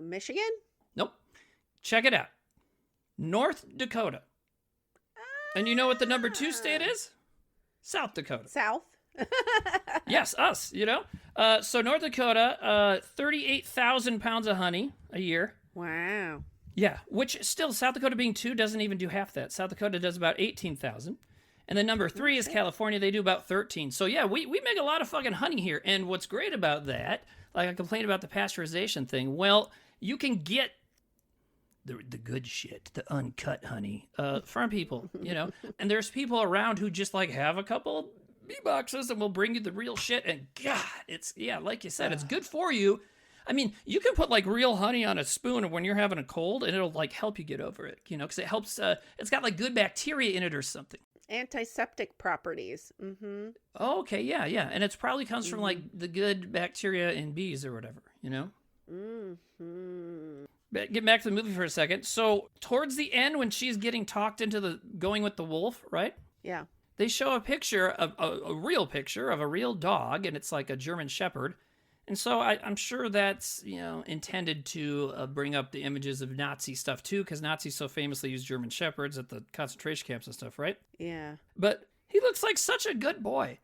Michigan? Nope. Check it out. North Dakota. And you know what the number 2 state is? South Dakota. South? Yes, us, So North Dakota, 38,000 pounds of honey a year. Wow. Yeah, which still, South Dakota being 2 doesn't even do half that. South Dakota does about 18,000. And then number 3 is California. They do about 13. So yeah, we make a lot of fucking honey here. And what's great about that, like I complained about the pasteurization thing, well, you can get the good shit, the uncut honey, from people, And there's people around who just like have a couple bee boxes and will bring you the real shit. And God, it's, like you said, it's good for you. I mean, you can put like real honey on a spoon when you're having a cold and it'll like help you get over it, because it helps, it's got like good bacteria in it or something. Antiseptic properties. Mm-hmm. Oh, okay, yeah. And it probably comes from like the good bacteria in bees or whatever, Mm-hmm. Get back to the movie for a second. So towards the end, when she's getting talked into going with the wolf, right? Yeah. They show a picture of a real picture of a real dog, and it's like a German Shepherd. And so I'm sure that's, intended to bring up the images of Nazi stuff too, because Nazis so famously used German Shepherds at the concentration camps and stuff, right? Yeah. But he looks like such a good boy.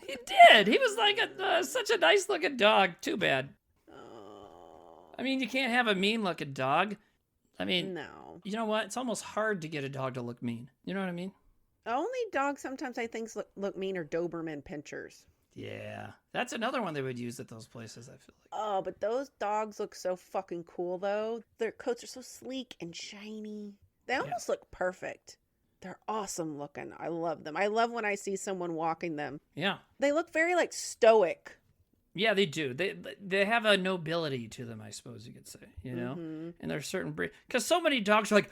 He did. He was like such a nice looking dog. Too bad. I mean, you can't have a mean looking dog. I mean, no. You know what? It's almost hard to get a dog to look mean. You know what I mean? Only dogs sometimes I think look mean are Doberman pinchers. Yeah. That's another one they would use at those places, I feel like. Oh, but those dogs look so fucking cool, though. Their coats are so sleek and shiny. They almost look perfect. They're awesome looking. I love them. I love when I see someone walking them. Yeah. They look very, like, stoic. Yeah, they do. They have a nobility to them, I suppose you could say, And there's certain breed, because so many dogs are like,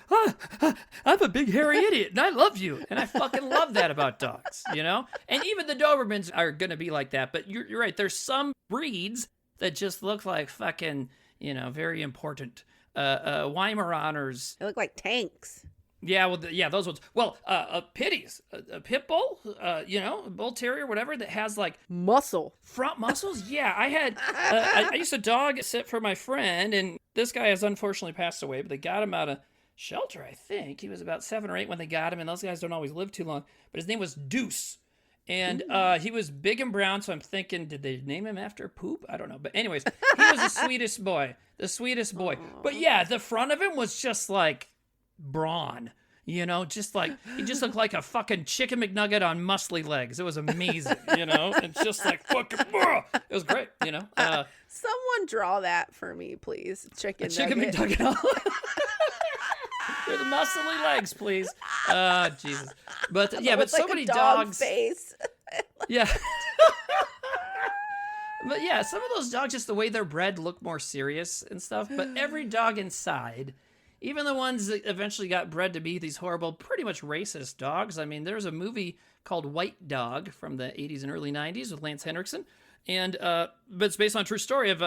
I'm a big hairy idiot, and I love you, and I fucking love that about dogs, And even the Dobermans are gonna be like that, but you're right. There's some breeds that just look like fucking, very important. Weimaraners. They look like tanks. Yeah, well, those ones. Well, pitties, a pit bull, a bull terrier, whatever, that has like front muscles. Yeah, I had, I used to dog sit for my friend, and this guy has unfortunately passed away, but they got him out of shelter, I think. He was about 7 or 8 when they got him, and those guys don't always live too long. But his name was Deuce. And he was big and brown, so I'm thinking, did they name him after poop? I don't know. But anyways, he was the sweetest boy. The sweetest boy. Aw. But yeah, the front of him was just like brawn. You know, just like, he just looked like a fucking chicken McNugget on muscly legs. It was amazing, you know? And just like, fucking, it was great, you know? Someone draw that for me, please. Chicken nugget. McNugget. With muscly legs, please. Jesus. But yeah, but so many dogs. Face. Yeah. But yeah, some of those dogs, just the way they're bred, look more serious and stuff. But every dog inside, even the ones that eventually got bred to be these horrible, pretty much racist dogs. I mean, there's a movie called White Dog from the 80s and early 90s with Lance Henriksen. And but it's based on a true story of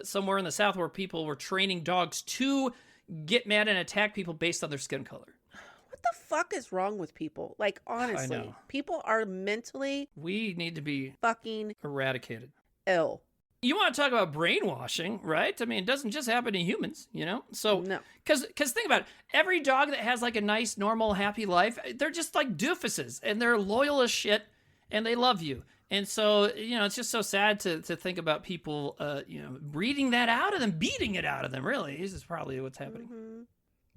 somewhere in the South where people were training dogs to get mad and attack people based on their skin color. What the fuck is wrong with people? Like, honestly, know. people are mentally We need to be fucking eradicated. ill. You want to talk about brainwashing, right? I mean, it doesn't just happen to humans, you know? So, No. because think about it. Every dog that has like a nice, normal, happy life, they're just like doofuses, and they're loyal as shit, and they love you. And so, you know, it's just so sad to think about people, you know, breeding that out of them, beating it out of them, really. This is probably what's happening. Mm-hmm.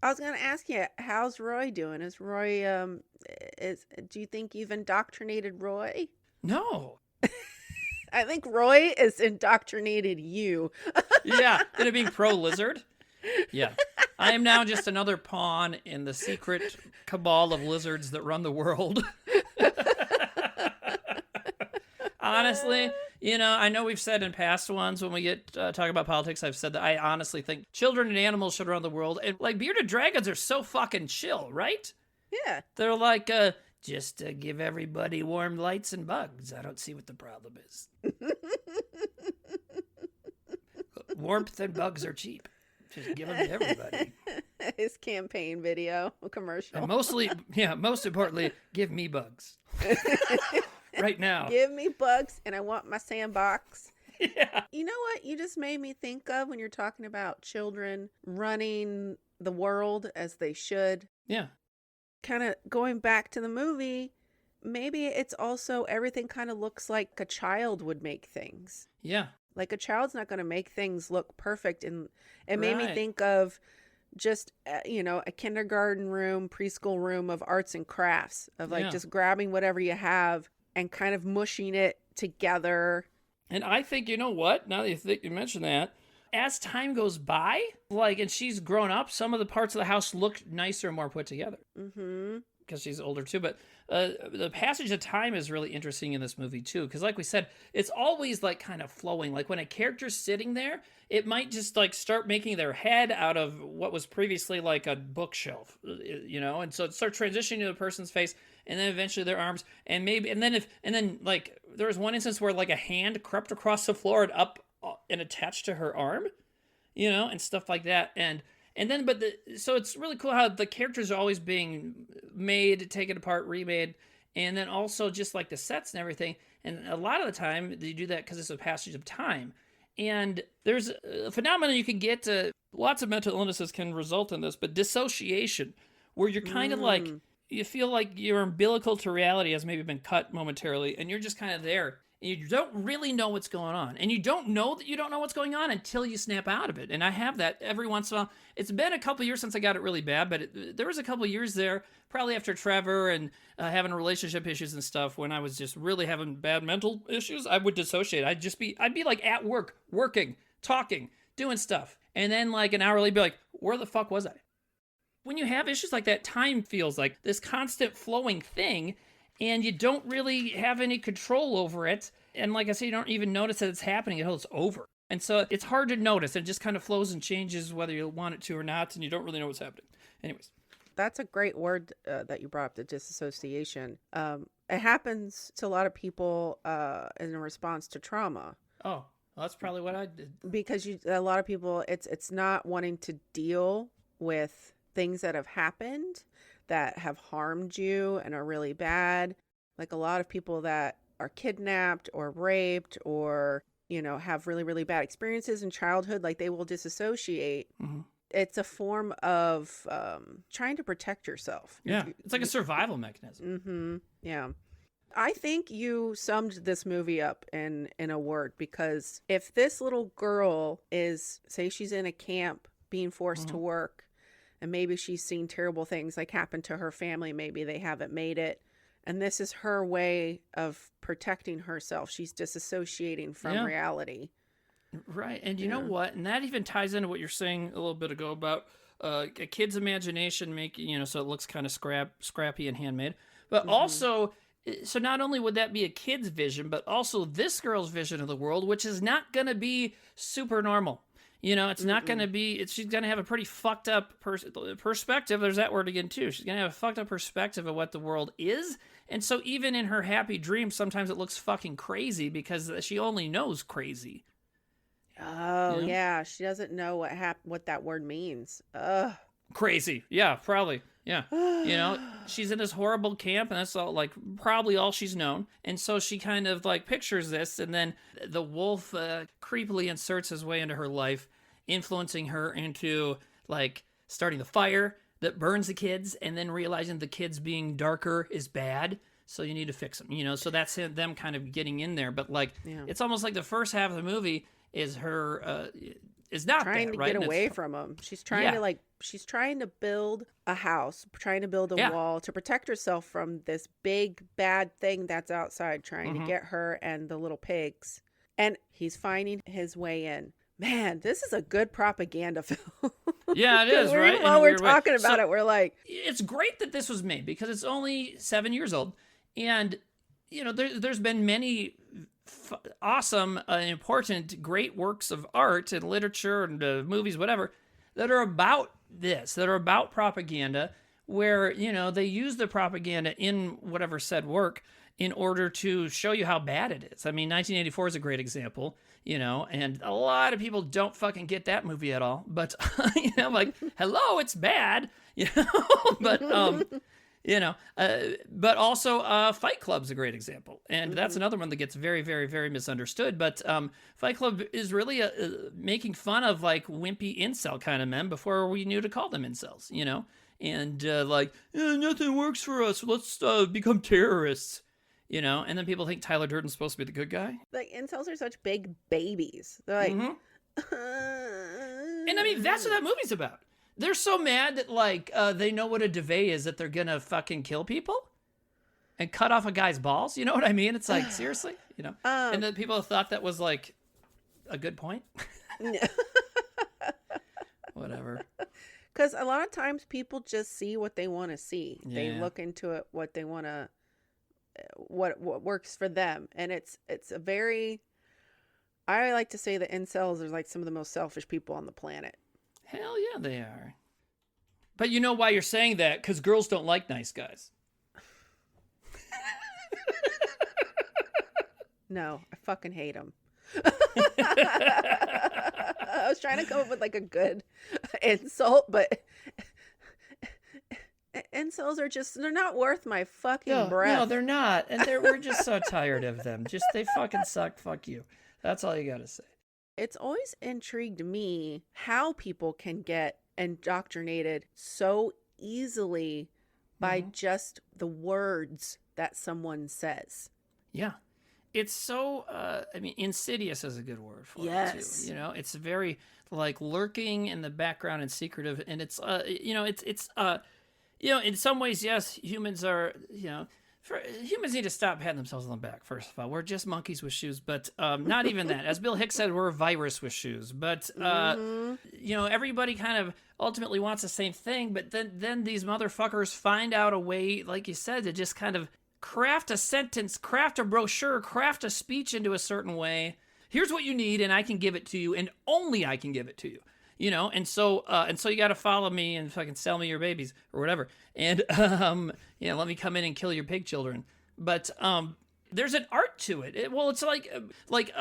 I was going to ask you, how's Roy doing? Is Roy, do you think you've indoctrinated Roy? No. I think Roy has indoctrinated you. Yeah, into being pro-lizard. Yeah. I am now just another pawn in the secret cabal of lizards that run the world. Honestly, you know, I know we've said in past ones when we get talking about politics, I've said that I honestly think children and animals should run the world. And like bearded dragons are so fucking chill, right? Yeah. They're like, just give everybody warm lights and bugs. I don't see what the problem is. Warmth and bugs are cheap. Just give them to everybody. His campaign video, commercial. And most importantly, give me bugs. Right now. Give me bugs and I want my sandbox. Yeah. You know what you just made me think of when you're talking about children running the world as they should? Yeah. Kind of going back to the movie, maybe it's also everything kind of looks like a child would make things. Yeah. Like a child's not going to make things look perfect. And it made me Right. think of just, you know, a kindergarten room, preschool room of arts and crafts, of like Yeah. just grabbing whatever you have and kind of mushing it together. And I think, you know what? Now that you mention that, as time goes by, like, and she's grown up, some of the parts of the house look nicer and more put together. Mm-hmm. Because she's older too. But the passage of time is really interesting in this movie too. Because like we said, it's always like kind of flowing. Like when a character's sitting there, it might just like start making their head out of what was previously like a bookshelf, you know? And so it starts transitioning to the person's face, and then eventually their arms, and then like there was one instance where like a hand crept across the floor and up and attached to her arm, you know, and stuff like that. So it's really cool how the characters are always being made, taken apart, remade, and then also just like the sets and everything. And a lot of the time they do that because it's a passage of time. And there's a phenomenon you can get. Lots of mental illnesses can result in this, but dissociation, where you're kind of like, you feel like your umbilical to reality has maybe been cut momentarily, and you're just kind of there. And you don't really know what's going on. And you don't know that you don't know what's going on until you snap out of it. And I have that every once in a while. It's been a couple years since I got it really bad, but there was a couple years there, probably after Trevor and having relationship issues and stuff, when I was just really having bad mental issues. I would dissociate. I'd be like at work, working, talking, doing stuff. And then like an hour later, be like, where the fuck was I? When you have issues like that, time feels like this constant flowing thing, and you don't really have any control over it. And like I said, you don't even notice that it's happening until it's over. And so it's hard to notice. It just kind of flows and changes whether you want it to or not, and you don't really know what's happening. Anyways. That's a great word that you brought up, the disassociation. It happens to a lot of people in response to trauma. Oh, well, that's probably what I did. Because a lot of people, it's not wanting to deal with things that have happened that have harmed you and are really bad. Like a lot of people that are kidnapped or raped or, you know, have really, really bad experiences in childhood, like they will disassociate. Mm-hmm. it's a form of trying to protect yourself. Yeah, it's like a survival mechanism. Mm-hmm. Yeah. I think you summed this movie up in a word, because if this little girl is, say she's in a camp being forced to work, and maybe she's seen terrible things like happen to her family, maybe they haven't made it, and this is her way of protecting herself. She's disassociating from reality. Right. And you know what? And that even ties into what you're saying a little bit ago about a kid's imagination making, so it looks kind of scrappy and handmade. But also, so not only would that be a kid's vision, but also this girl's vision of the world, which is not going to be super normal. It's not going to be, she's going to have a pretty fucked up perspective. There's that word again, too. She's going to have a fucked up perspective of what the world is. And so even in her happy dreams, sometimes it looks fucking crazy because she only knows crazy. Oh, yeah. She doesn't know what that word means. Ugh. Crazy. Yeah, probably. Yeah. She's in this horrible camp, and that's all, probably all she's known. And so she kind of, pictures this, and then the wolf creepily inserts his way into her life, influencing her into, starting the fire that burns the kids, and then realizing the kids being darker is bad, so you need to fix them. So that's them kind of getting in there. But, it's almost like the first half of the movie is her... is not trying that, to right? get away from him. She's trying to she's trying to build a house, trying to build a wall to protect herself from this big bad thing that's outside trying to get her and the little pigs. And he's finding his way in. Man, this is a good propaganda film. Yeah, it is, right? While we're talking about it, we're like, it's great that this was made because it's only 7 years old, and there's been many awesome, important, great works of art and literature and movies, whatever, that are about this, that are about propaganda, where, they use the propaganda in whatever said work in order to show you how bad it is. I mean, 1984 is a great example, and a lot of people don't fucking get that movie at all, but, hello, it's bad, but, but also Fight Club's a great example. And that's another one that gets very, very, very misunderstood. But Fight Club is really making fun of wimpy incel kind of men before we knew to call them incels, and nothing works for us. Let's become terrorists, and then people think Tyler Durden's supposed to be the good guy. Incels are such big babies. They're like, and I mean, that's what that movie's about. They're so mad that, they know what a duvet is, that they're gonna fucking kill people and cut off a guy's balls. You know what I mean? It's like, seriously? And then people thought that was, a good point. Whatever. Because a lot of times people just see what they want to see. Yeah. They look into it, what they want to, what works for them. And it's a very, I like to say that incels are some of the most selfish people on the planet. Hell yeah, they are. But you know why you're saying that? Because girls don't like nice guys. No, I fucking hate them. I was trying to come up with a good insult, but incels are they're not worth my fucking breath. No, they're not. And we're just so tired of them. They fucking suck. Fuck you. That's all you gotta say. It's always intrigued me how people can get indoctrinated so easily by just the words that someone says. Yeah. It's so, insidious is a good word for it, too. It's very, lurking in the background and secretive. And it's, in some ways, yes, humans are, humans need to stop patting themselves on the back, first of all. We're just monkeys with shoes, but not even that. As Bill Hicks said, we're a virus with shoes. But, everybody kind of ultimately wants the same thing, but then these motherfuckers find out a way, like you said, to just kind of craft a sentence, craft a brochure, craft a speech into a certain way. Here's what you need, and I can give it to you, and only I can give it to you. And so you got to follow me and fucking sell me your babies or whatever. And, let me come in and kill your pig children. But, there's an art to it. It's like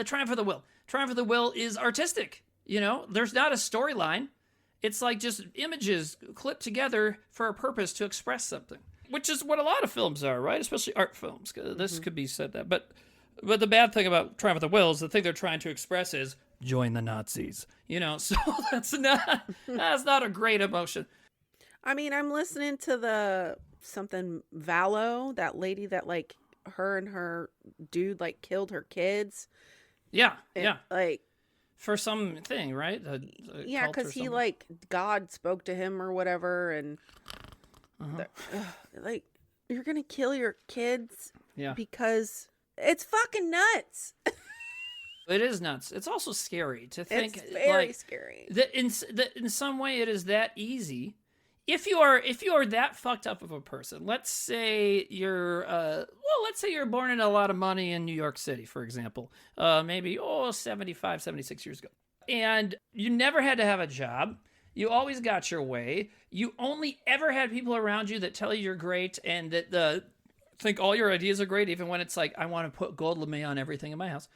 Triumph of the Will. Triumph of the Will is artistic. There's not a storyline. It's just images clipped together for a purpose to express something, which is what a lot of films are, right? Especially art films. This could be said that. But the bad thing about Triumph of the Will is the thing they're trying to express is join the Nazis. So that's not a great emotion. I mean, I'm listening to the something Valo, that lady that like her and her dude like killed her kids. Yeah, And, yeah. Like for something, right? yeah, because he like God spoke to him or whatever, and like you're gonna kill your kids because it's fucking nuts. It is nuts. It's also scary to think. It's very scary. That in some way it is that easy. If you are that fucked up of a person, let's say you're born in a lot of money in New York City, for example, maybe 75, 76 years ago, and you never had to have a job. You always got your way. You only ever had people around you that tell you you're great and that think all your ideas are great, even when it's like, I want to put gold lame on everything in my house.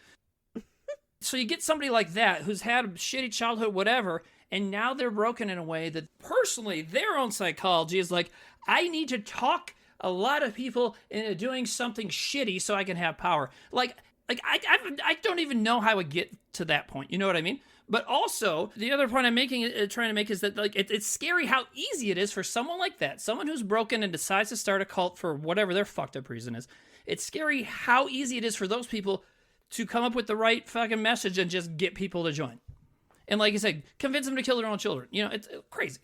So you get somebody like that who's had a shitty childhood, whatever, and now they're broken in a way that personally their own psychology is like, I need to talk a lot of people into doing something shitty so I can have power. Like I don't even know how I would get to that point. You know what I mean? But also, the other point I'm trying to make is that like it's scary how easy it is for someone like that, someone who's broken and decides to start a cult for whatever their fucked up reason is. It's scary how easy it is for those people to come up with the right fucking message and just get people to join. And like you said, convince them to kill their own children. It's crazy.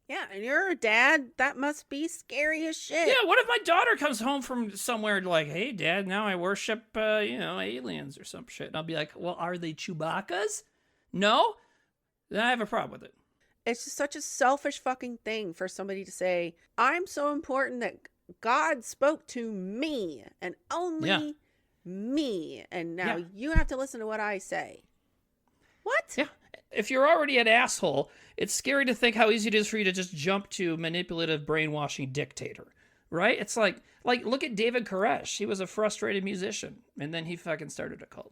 Yeah, and you're a dad. That must be scary as shit. Yeah, what if my daughter comes home from somewhere like, hey, Dad, now I worship, aliens or some shit. And I'll be like, well, are they Chewbacca's? No? Then I have a problem with it. It's just such a selfish fucking thing for somebody to say, I'm so important that God spoke to me and only me. And now you have to listen to what I say. What? Yeah. If you're already an asshole, it's scary to think how easy it is for you to just jump to manipulative, brainwashing dictator, right? It's like look at David Koresh. He was a frustrated musician, and then he fucking started a cult.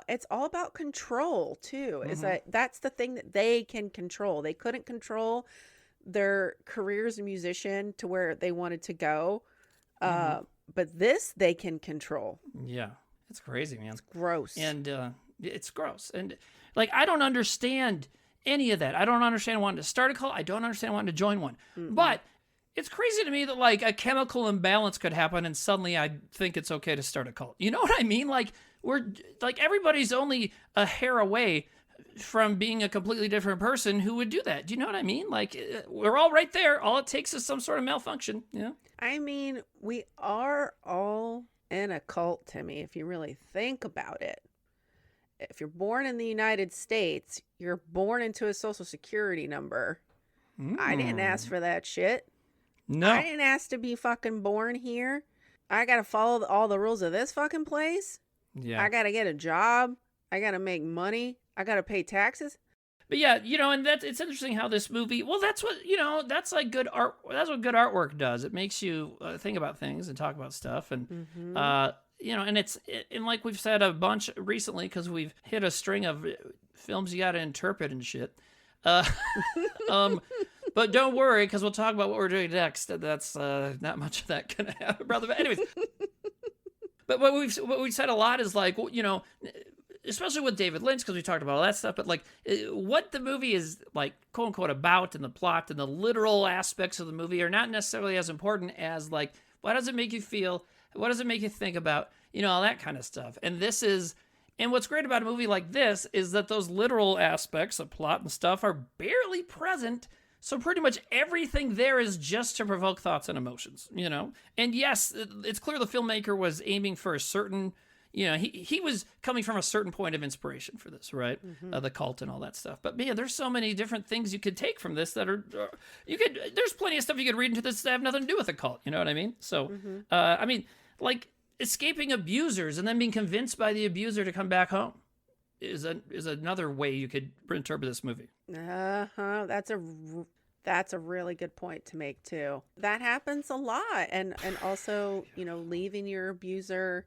It's all about control too. Is that's the thing that they can control. They couldn't control their career as a musician to where they wanted to go, but this they can control. Yeah. It's crazy, man. It's gross. And it's gross. And like, I don't understand any of that. I don't understand wanting to start a cult. I don't understand wanting to join one. Mm-hmm. But it's crazy to me that like a chemical imbalance could happen and suddenly I think it's okay to start a cult. You know what I mean? Like everybody's only a hair away from being a completely different person who would do that. Do you know what I mean? Like we're all right there. All it takes is some sort of malfunction. Yeah. I mean, we are all in a cult, Timmy, if you really think about it. If you're born in the United States, you're born into a social security number. I didn't ask for that shit. No. I didn't ask to be fucking born here. I gotta follow all the rules of this fucking place. Yeah. I gotta get a job. I gotta make money. I gotta pay taxes. But yeah, and it's interesting how this movie, well, that's what, that's like good art. That's what good artwork does. It makes you think about things and talk about stuff. And, and like we've said a bunch recently, because we've hit a string of films you got to interpret and shit. But don't worry, because we'll talk about what we're doing next. That's not much of that going to happen, brother. But anyways, but what we've said a lot is like, especially with David Lynch, because we talked about all that stuff, but like what the movie is like, quote unquote, about and the plot and the literal aspects of the movie are not necessarily as important as like, what does it make you feel? What does it make you think about? All that kind of stuff. And what's great about a movie like this is that those literal aspects of plot and stuff are barely present. So pretty much everything there is just to provoke thoughts and emotions, And yes, it's clear the filmmaker was aiming for a certain, he was coming from a certain point of inspiration for this, right? Mm-hmm. The cult and all that stuff. But man, there's so many different things you could take from this that are, there's plenty of stuff you could read into this that have nothing to do with a cult. You know what I mean? So, like escaping abusers and then being convinced by the abuser to come back home is another way you could interpret this movie. That's a really good point to make too. That happens a lot. And also, leaving your abuser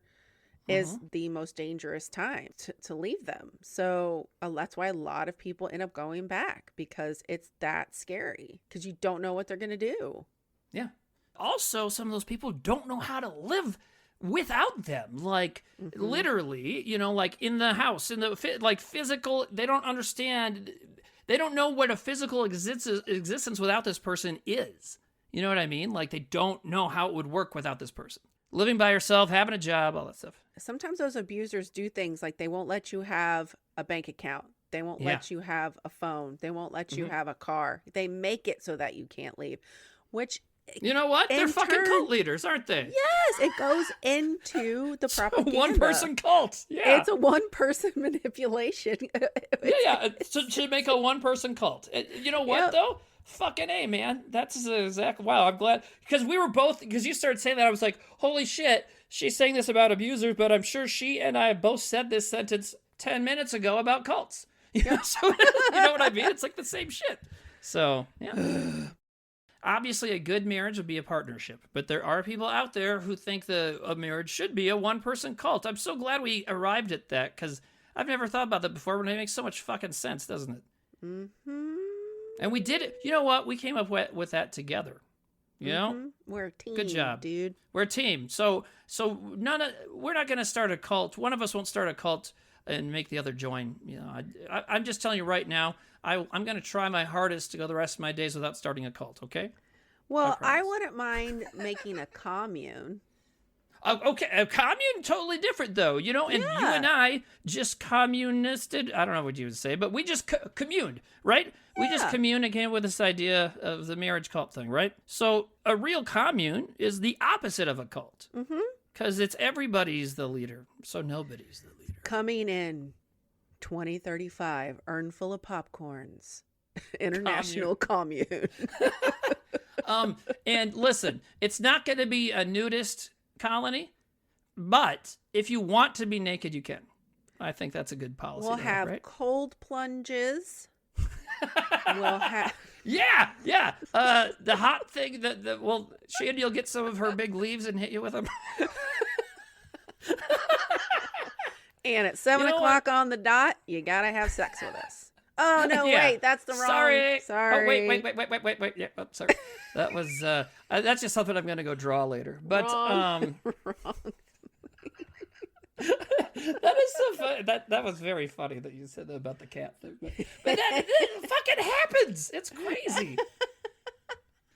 is the most dangerous time to leave them. So that's why a lot of people end up going back, because it's that scary, because you don't know what they're going to do. Yeah. Also, some of those people don't know how to live without them, like literally, you know, like in the house, in the like physical. They don't understand. They don't know what a physical existence without this person is. You know what I mean? Like they don't know how it would work without this person. Living by yourself, having a job, all that stuff. Sometimes those abusers do things like they won't let you have a bank account. They won't let you have a phone. They won't let you have a car. They make it so that you can't leave, which... You know what? They're fucking cult leaders, aren't they? Yes, it goes into the propaganda. A one-person cult. Yeah. It's a one-person manipulation. To make a one-person cult. You know what, though? Fucking A, man. That's exactly... Wow, I'm glad. Because we were both... Because you started saying that, I was like, holy shit, she's saying this about abusers, but I'm sure she and I both said this sentence 10 minutes ago about cults. You know, so, you know what I mean? It's like the same shit. So, yeah. Obviously, a good marriage would be a partnership, but there are people out there who think a marriage should be a one-person cult. I'm so glad we arrived at that, because I've never thought about that before, but it makes so much fucking sense, doesn't it? Mm-hmm. And we did it. You know what? We came up with that together. You know? We're a team. Good job, dude. We're a team. So we're not going to start a cult. One of us won't start a cult and make the other join. You know, I'm just telling you right now, I'm going to try my hardest to go the rest of my days without starting a cult, okay? Well, I wouldn't mind making a commune. Okay, a commune, totally different, though. You know, and you and I just communisted. I don't know what you would say, but we just communed, right? Yeah. We just communicated with this idea of the marriage cult thing, right? So a real commune is the opposite of a cult. Because it's everybody's the leader, so nobody's the leader. Coming in 2035, urn full of popcorns. International commune. And listen, it's not going to be a nudist colony, but if you want to be naked, you can. I think that's a good policy. We'll have right? cold plunges. We'll have... Yeah. The hot thing well, Shandi, you'll get some of her big leaves and hit you with them. And at 7 o'clock on the dot, you gotta have sex with us. Oh no, wait, that's the wrong. Sorry. Oh, wait. Yeah, oh, sorry. That was that's just something I'm gonna go draw later. But wrong. that is so funny. That was very funny that you said that about the cat thing. But that fucking happens. It's crazy.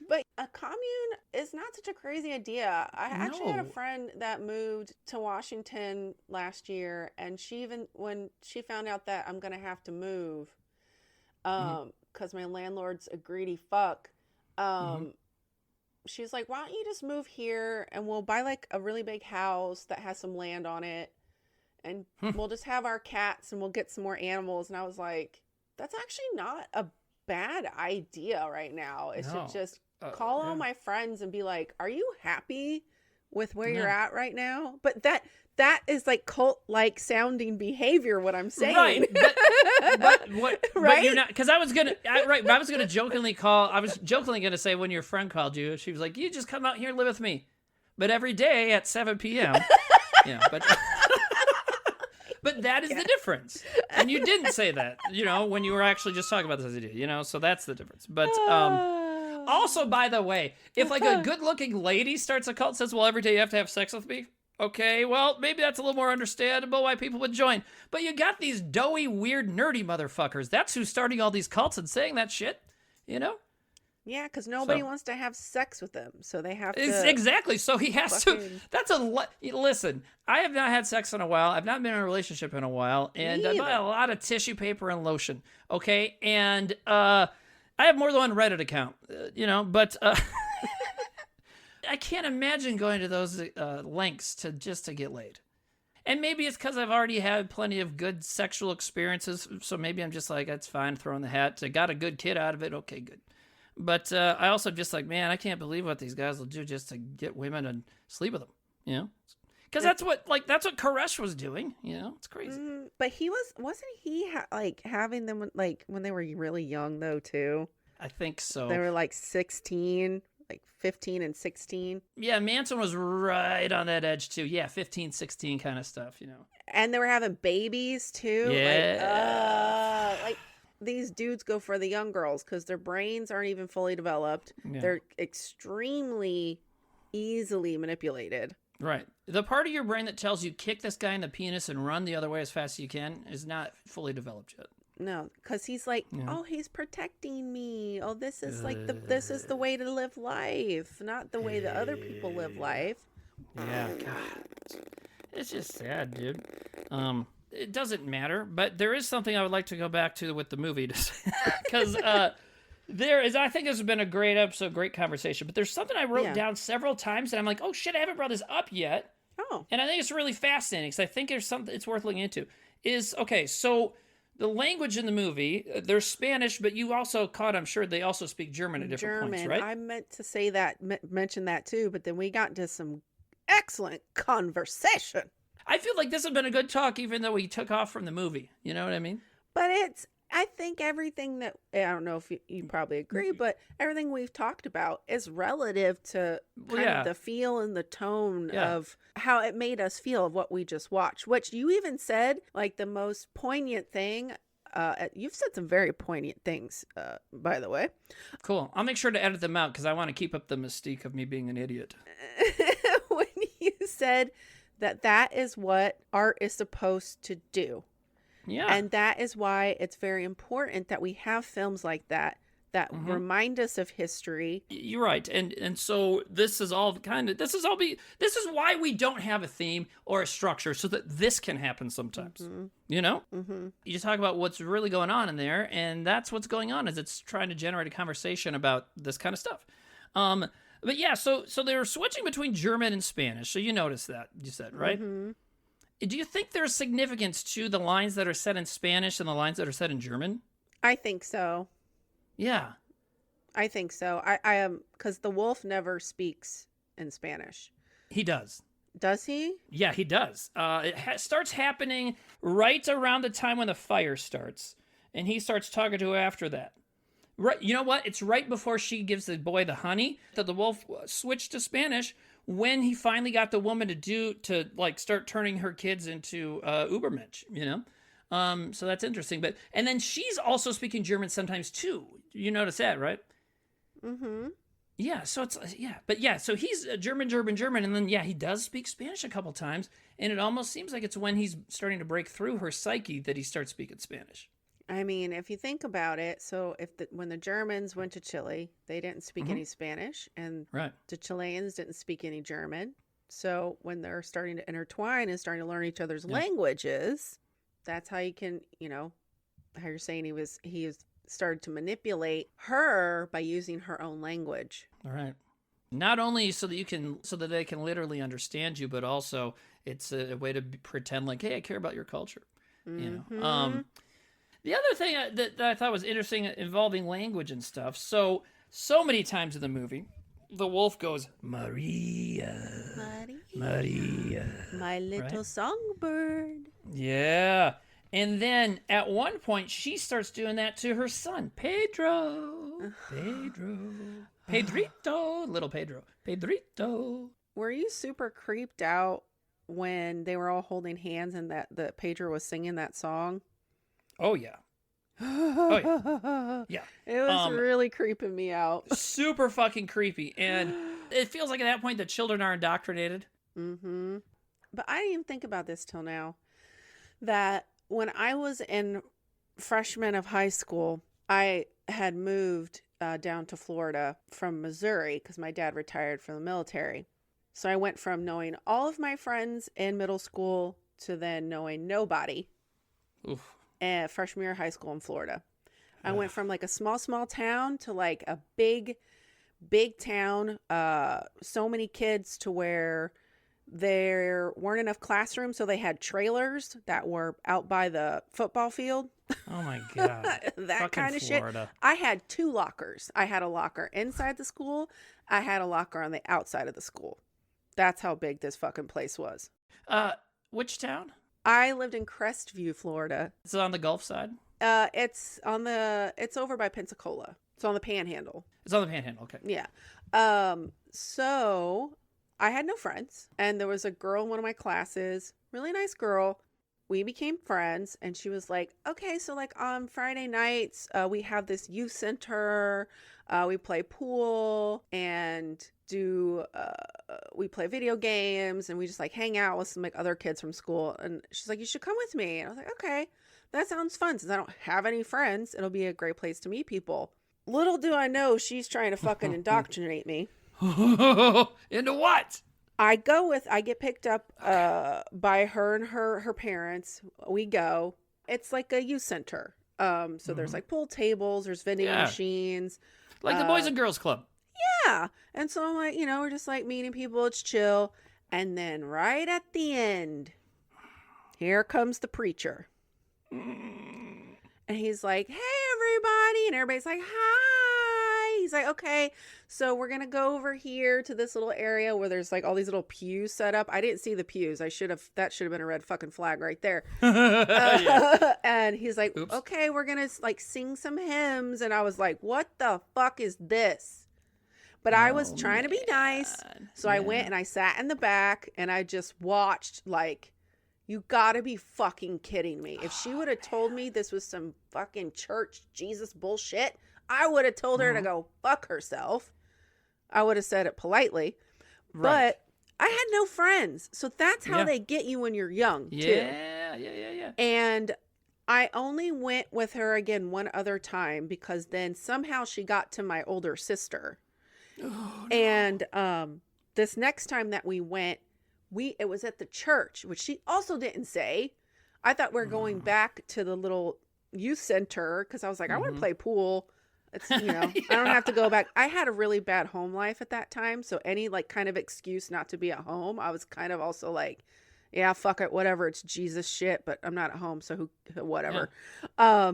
But a commune is not such a crazy idea. I actually had a friend that moved to Washington last year, and when she found out that I'm going to have to move, because my landlord's a greedy fuck, she's like, why don't you just move here and we'll buy like a really big house that has some land on it, and we'll just have our cats and we'll get some more animals. And I was like, that's actually not a bad idea right now. It should just call all my friends and be like, are you happy with where you're at right now? But that is like cult-like sounding behavior, what I'm saying. Right. But what, right? But you're not, because I was gonna jokingly gonna say, when your friend called you, she was like, you just come out here and live with me, but every day at 7 p.m. But that is the difference. And you didn't say that, you know, when you were actually just talking about this idea, you know, so that's the difference. But also, by the way, if like a good-looking lady starts a cult and says, well, every day you have to have sex with me, okay, well, maybe that's a little more understandable why people would join. But you got these doughy, weird, nerdy motherfuckers. That's who's starting all these cults and saying that shit, you know? Yeah, because nobody wants to have sex with them, so they have to... Exactly, so he has to... That's listen, I have not had sex in a while. I've not been in a relationship in a while, and I buy a lot of tissue paper and lotion, okay? And I have more than one Reddit account, you know, but... I can't imagine going to those lengths to get laid. And maybe it's because I've already had plenty of good sexual experiences, so maybe I'm just like, that's fine, throw in the hat. I got a good kid out of it, okay, good. But I also just like, man, I can't believe what these guys will do just to get women and sleep with them, you know? Because that's what Koresh was doing, you know? It's crazy. But wasn't he having them when they were really young though too? I think so. They were like 16, like 15 and 16. Yeah, Manson was right on that edge too. Yeah, 15, 16 kind of stuff, you know? And they were having babies too. Yeah. Like these dudes go for the young girls because their brains aren't even fully developed. Yeah. They're extremely easily manipulated. Right. The part of your brain that tells you kick this guy in the penis and run the other way as fast as you can is not fully developed yet. No, because he's like, Yeah. oh, he's protecting me. Oh, this is like this is the way to live life, not the way that other people live life. Yeah, God. It's just sad, dude. It doesn't matter, but there is something I would like to go back to with the movie, because there is. I think this has been a great episode, great conversation. But there's something I wrote down several times, and I'm like, oh shit, I haven't brought this up yet. Oh, and I think it's really fascinating because I think there's something it's worth looking into. Is okay, so the language in the movie, there's Spanish, but you also caught, I'm sure they also speak German at different points, right? I meant to say that, mention that too, but then we got into some excellent conversation. I feel like this has been a good talk, even though we took off from the movie. You know what I mean? But I think everything that, I don't know if you probably agree, but everything we've talked about is relative to kind of the feel and the tone of how it made us feel of what we just watched, which you even said, like, the most poignant thing. You've said some very poignant things, by the way. Cool. I'll make sure to edit them out because I want to keep up the mystique of me being an idiot. When you said that is what art is supposed to do. Yeah. And that is why it's very important that we have films like that remind us of history. You're right. And so this is all this is why we don't have a theme or a structure, so that this can happen sometimes. Mm-hmm. You know? Mm-hmm. You talk about what's really going on in there, and that's what's going on, is it's trying to generate a conversation about this kind of stuff. But yeah, so they were switching between German and Spanish. So you noticed that, you said, right? Mm-hmm. Do you think there's significance to the lines that are said in Spanish and the lines that are said in German? I think so. Yeah. I think so. I am, because the wolf never speaks in Spanish. He does. Does he? Yeah, he does. It starts happening right around the time when the fire starts, and he starts talking to her after that. Right, you know what? It's right before she gives the boy the honey that the wolf switched to Spanish, when he finally got the woman to start turning her kids into Ubermensch, you know? So that's interesting. And then she's also speaking German sometimes too. You notice that, right? Mm-hmm. Yeah, so so he's German, and then he does speak Spanish a couple times, and it almost seems like it's when he's starting to break through her psyche that he starts speaking Spanish. I mean, if you think about it, so when the Germans went to Chile, they didn't speak any Spanish, and the Chileans didn't speak any German. So when they're starting to intertwine and starting to learn each other's languages, that's how you can, how you're saying he started to manipulate her by using her own language. All right. Not only so that they can literally understand you, but also it's a way to pretend like, hey, I care about your culture. Mm-hmm. You know. The other thing that I thought was interesting involving language and stuff. So many times in the movie, the wolf goes, Maria, Maria, my little songbird. Yeah. And then at one point, she starts doing that to her son, Pedro. Pedrito, little Pedro. Pedrito. Were you super creeped out when they were all holding hands and that Pedro was singing that song? Oh, yeah. Yeah. It was really creeping me out. Super fucking creepy. And it feels like at that point the children are indoctrinated. Mm-hmm. But I didn't even think about this till now. That when I was in freshman of high school, I had moved down to Florida from Missouri because my dad retired from the military. So I went from knowing all of my friends in middle school to then knowing nobody. Oof. Freshman year of high school in Florida. I went from like a small town to like a big town. So many kids to where there weren't enough classrooms, so they had trailers that were out by the football field. Oh my God. That kind of shit. I had 2 lockers. I had a locker inside the school. I had a locker on the outside of the school. That's how big this fucking place was. Which town? I lived in Crestview, Florida. Is it on the Gulf side? It's over by Pensacola. It's on the Panhandle. It's on the Panhandle. Okay. Yeah. So I had no friends, and there was a girl in one of my classes, really nice girl, we became friends, and she was like, okay, so like on Friday nights, we have this youth center. We play pool and we play video games, and we just like hang out with some like other kids from school. And she's like, you should come with me. And I was like, okay, that sounds fun. Since I don't have any friends, it'll be a great place to meet people. Little do I know, she's trying to fucking indoctrinate me. Into what? I get picked up by her and her parents. We go. It's like a youth center. So there's like pool tables, there's vending machines. Like the Boys and Girls Club. Yeah. And so I'm like, we're just like meeting people, it's chill. And then right at the end, here comes the preacher. And he's like, hey everybody, and everybody's like, hi. He's like, okay, so we're gonna go over here to this little area where there's like all these little pews set up. I didn't see the pews. That should have been a red fucking flag right there. And he's like, oops. Okay, we're gonna like sing some hymns. And I was like, what the fuck is this? But I was trying to be nice, so I went and I sat in the back and I just watched. Like, you gotta be fucking kidding me. If she would have told me this was some fucking church Jesus bullshit, I would have told her to go fuck herself. I would have said it politely. Right. But I had no friends. So that's how they get you when you're young, too. Yeah. And I only went with her again one other time because then somehow she got to my older sister. Oh, no. And this next time that we went, it was at the church, which she also didn't say. I thought we were going back to the little youth center because I was like, I want to play pool. It's, I don't have to go back. I had a really bad home life at that time. So any like kind of excuse not to be at home, I was kind of also like, yeah, fuck it, whatever. It's Jesus shit, but I'm not at home. So whatever. Yeah.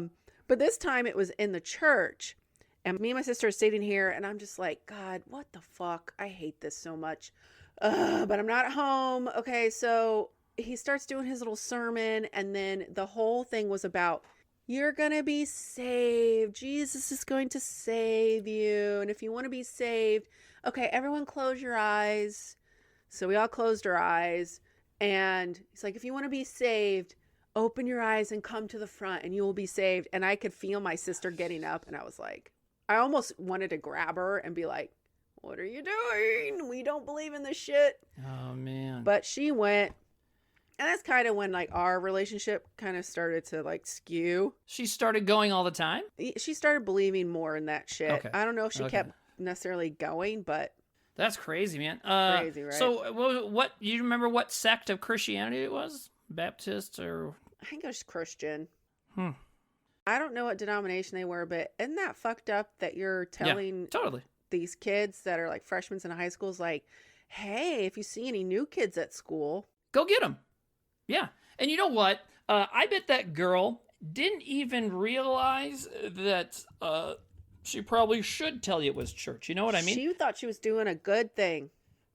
But this time it was in the church. And me and my sister are sitting here and I'm just like, God, what the fuck? I hate this so much. But I'm not at home. Okay, so he starts doing his little sermon, and then the whole thing was about, you're going to be saved. Jesus is going to save you. And if you want to be saved, okay, everyone close your eyes. So we all closed our eyes. And he's like, if you want to be saved, open your eyes and come to the front and you will be saved. And I could feel my sister getting up. And I was like, I almost wanted to grab her and be like, what are you doing? We don't believe in this shit. Oh, man. But she went. And that's kind of when like our relationship kind of started to like skew. She started going all the time? She started believing more in that shit. Okay. I don't know if she kept necessarily going, but. That's crazy, man. Crazy, right? So what, you remember what sect of Christianity it was? Baptist or? I think it was Christian. I don't know what denomination they were, but isn't that fucked up that you're telling totally these kids that are like freshmen in high schools, like, hey, if you see any new kids at school, go get them. Yeah. And you know what? I bet that girl didn't even realize that she probably should tell you it was church. You know what I mean? She thought she was doing a good thing.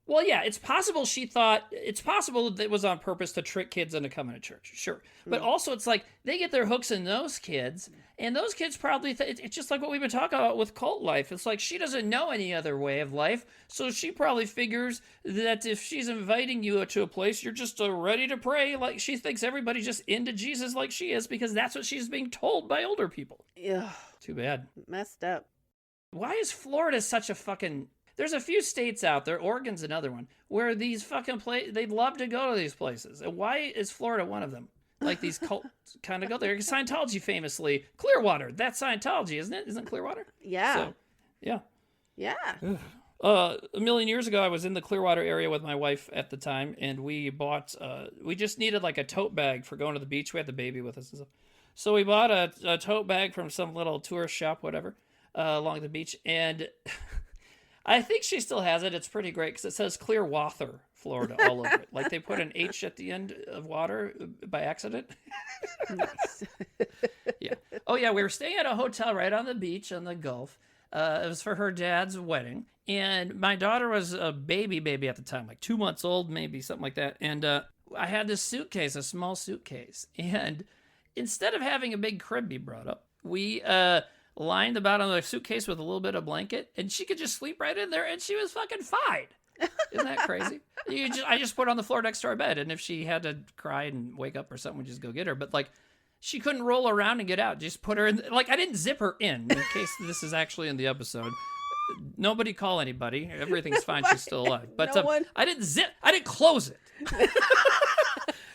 Well, yeah, it's possible it's possible that it was on purpose to trick kids into coming to church. Sure. But also it's like they get their hooks in those kids, and those kids probably, it's just like what we've been talking about with cult life. It's like she doesn't know any other way of life, so she probably figures that if she's inviting you to a place, you're just ready to pray. Like she thinks everybody's just into Jesus like she is because that's what she's being told by older people. Yeah. Too bad. Messed up. Why is Florida such a fucking... There's a few states out there, Oregon's another one, where these fucking they'd love to go to these places. And why is Florida one of them? Like these cults kind of go there. Scientology famously, Clearwater, that's Scientology, isn't it? Isn't Clearwater? Yeah. So, yeah. Yeah. A million years ago, I was in the Clearwater area with my wife at the time, and we bought, we just needed like a tote bag for going to the beach. We had the baby with us and stuff. So we bought a tote bag from some little tourist shop, whatever, along the beach, and... I think she still has it. It's pretty great because it says Clearwater, Florida, all over it. Like they put an H at the end of water by accident. Nice. Yeah. Oh, yeah. We were staying at a hotel right on the beach on the Gulf. It was for her dad's wedding. And my daughter was a baby at the time, like 2 months old, maybe something like that. And I had this suitcase, a small suitcase. And instead of having a big crib be brought up, we... lined the bottom of the suitcase with a little bit of blanket, and she could just sleep right in there, and she was fucking fine. Isn't that crazy? I just put her on the floor next to our bed, and if she had to cry and wake up or something, we'd just go get her. But like, she couldn't roll around and get out. Just put her in. Like, I didn't zip her in case this is actually in the episode. Nobody call anybody. Everything's fine. She's still alive. But No one- I didn't close it.